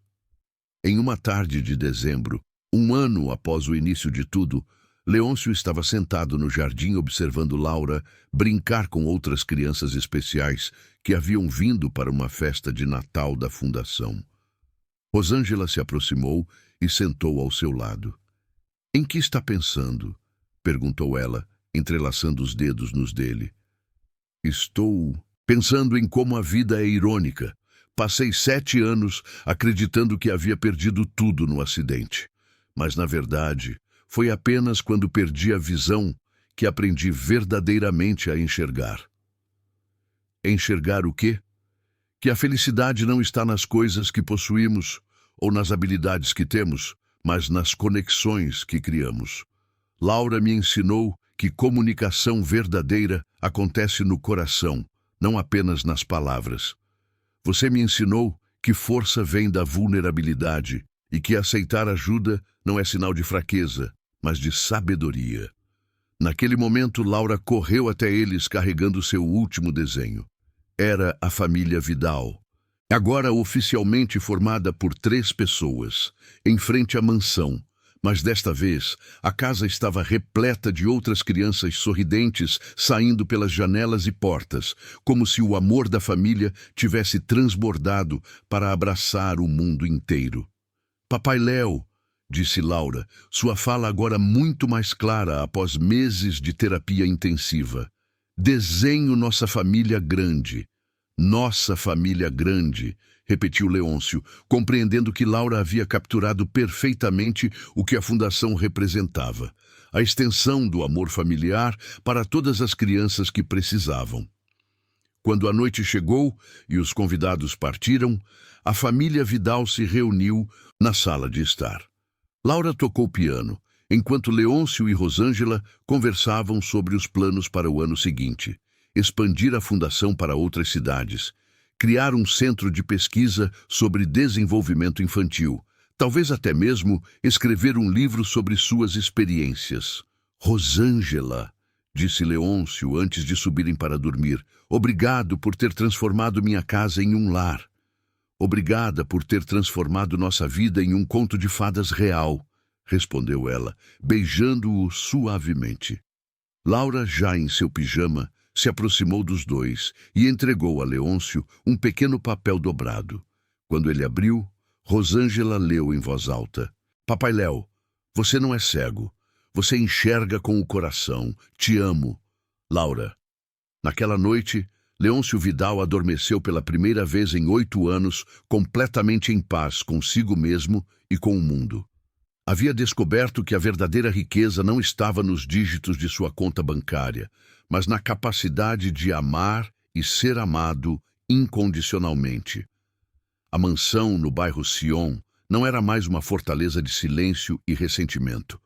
Em uma tarde de dezembro, um ano após o início de tudo, Leôncio estava sentado no jardim observando Laura brincar com outras crianças especiais que haviam vindo para uma festa de Natal da Fundação. Rosângela se aproximou e sentou ao seu lado. — Em que está pensando? Perguntou ela, entrelaçando os dedos nos dele. — Estou pensando em como a vida é irônica. Passei 7 anos acreditando que havia perdido tudo no acidente. Mas, na verdade, foi apenas quando perdi a visão que aprendi verdadeiramente a enxergar. Enxergar o quê? Que a felicidade não está nas coisas que possuímos ou nas habilidades que temos, mas nas conexões que criamos. Laura me ensinou que comunicação verdadeira acontece no coração, não apenas nas palavras. Você me ensinou que força vem da vulnerabilidade e que aceitar ajuda não é sinal de fraqueza, mas de sabedoria. Naquele momento, Laura correu até eles carregando seu último desenho. Era a família Vidal, agora oficialmente formada por 3 pessoas, em frente à mansão. Mas desta vez, a casa estava repleta de outras crianças sorridentes saindo pelas janelas e portas, como se o amor da família tivesse transbordado para abraçar o mundo inteiro. Papai Léo, disse Laura, sua fala agora muito mais clara após meses de terapia intensiva. Desenho nossa família grande. Nossa família grande, repetiu Leôncio, compreendendo que Laura havia capturado perfeitamente o que a Fundação representava, a extensão do amor familiar para todas as crianças que precisavam. Quando a noite chegou e os convidados partiram, a família Vidal se reuniu na sala de estar. Laura tocou piano, enquanto Leôncio e Rosângela conversavam sobre os planos para o ano seguinte. Expandir a fundação para outras cidades, criar um centro de pesquisa sobre desenvolvimento infantil, talvez até mesmo escrever um livro sobre suas experiências. Rosângela, disse Leôncio antes de subirem para dormir, obrigado por ter transformado minha casa em um lar. Obrigada por ter transformado nossa vida em um conto de fadas real, respondeu ela, beijando-o suavemente. Laura, já em seu pijama, se aproximou dos dois e entregou a Leôncio um pequeno papel dobrado. Quando ele abriu, Rosângela leu em voz alta. Papai Léo, você não é cego. Você enxerga com o coração. Te amo. Laura. Naquela noite, Leôncio Vidal adormeceu pela primeira vez em 8 anos, completamente em paz consigo mesmo e com o mundo. Havia descoberto que a verdadeira riqueza não estava nos dígitos de sua conta bancária, mas na capacidade de amar e ser amado incondicionalmente. A mansão no bairro Sion não era mais uma fortaleza de silêncio e ressentimento.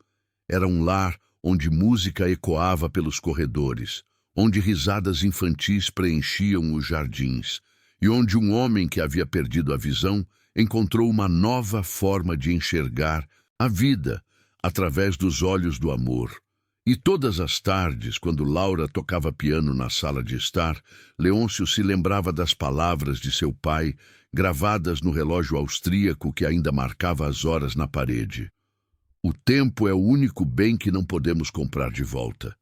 Era um lar onde música ecoava pelos corredores, onde risadas infantis preenchiam os jardins, e onde um homem que havia perdido a visão encontrou uma nova forma de enxergar a vida através dos olhos do amor. E todas as tardes, quando Laura tocava piano na sala de estar, Leôncio se lembrava das palavras de seu pai, gravadas no relógio austríaco que ainda marcava as horas na parede. O tempo é o único bem que não podemos comprar de volta.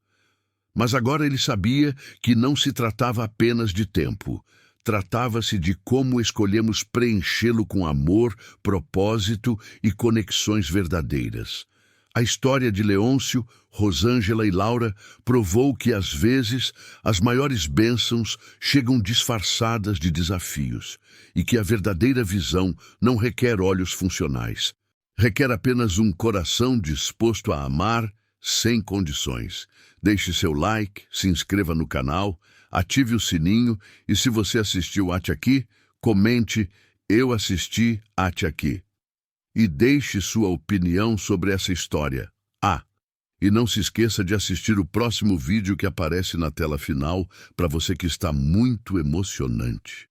Mas agora ele sabia que não se tratava apenas de tempo. Tratava-se de como escolhemos preenchê-lo com amor, propósito e conexões verdadeiras. A história de Leôncio, Rosângela e Laura provou que, às vezes, as maiores bênçãos chegam disfarçadas de desafios e que a verdadeira visão não requer olhos funcionais. Requer apenas um coração disposto a amar sem condições. Deixe seu like, se inscreva no canal, ative o sininho e, se você assistiu até aqui, comente "Eu assisti até aqui". E deixe sua opinião sobre essa história. E não se esqueça de assistir o próximo vídeo que aparece na tela final para você que está muito emocionante.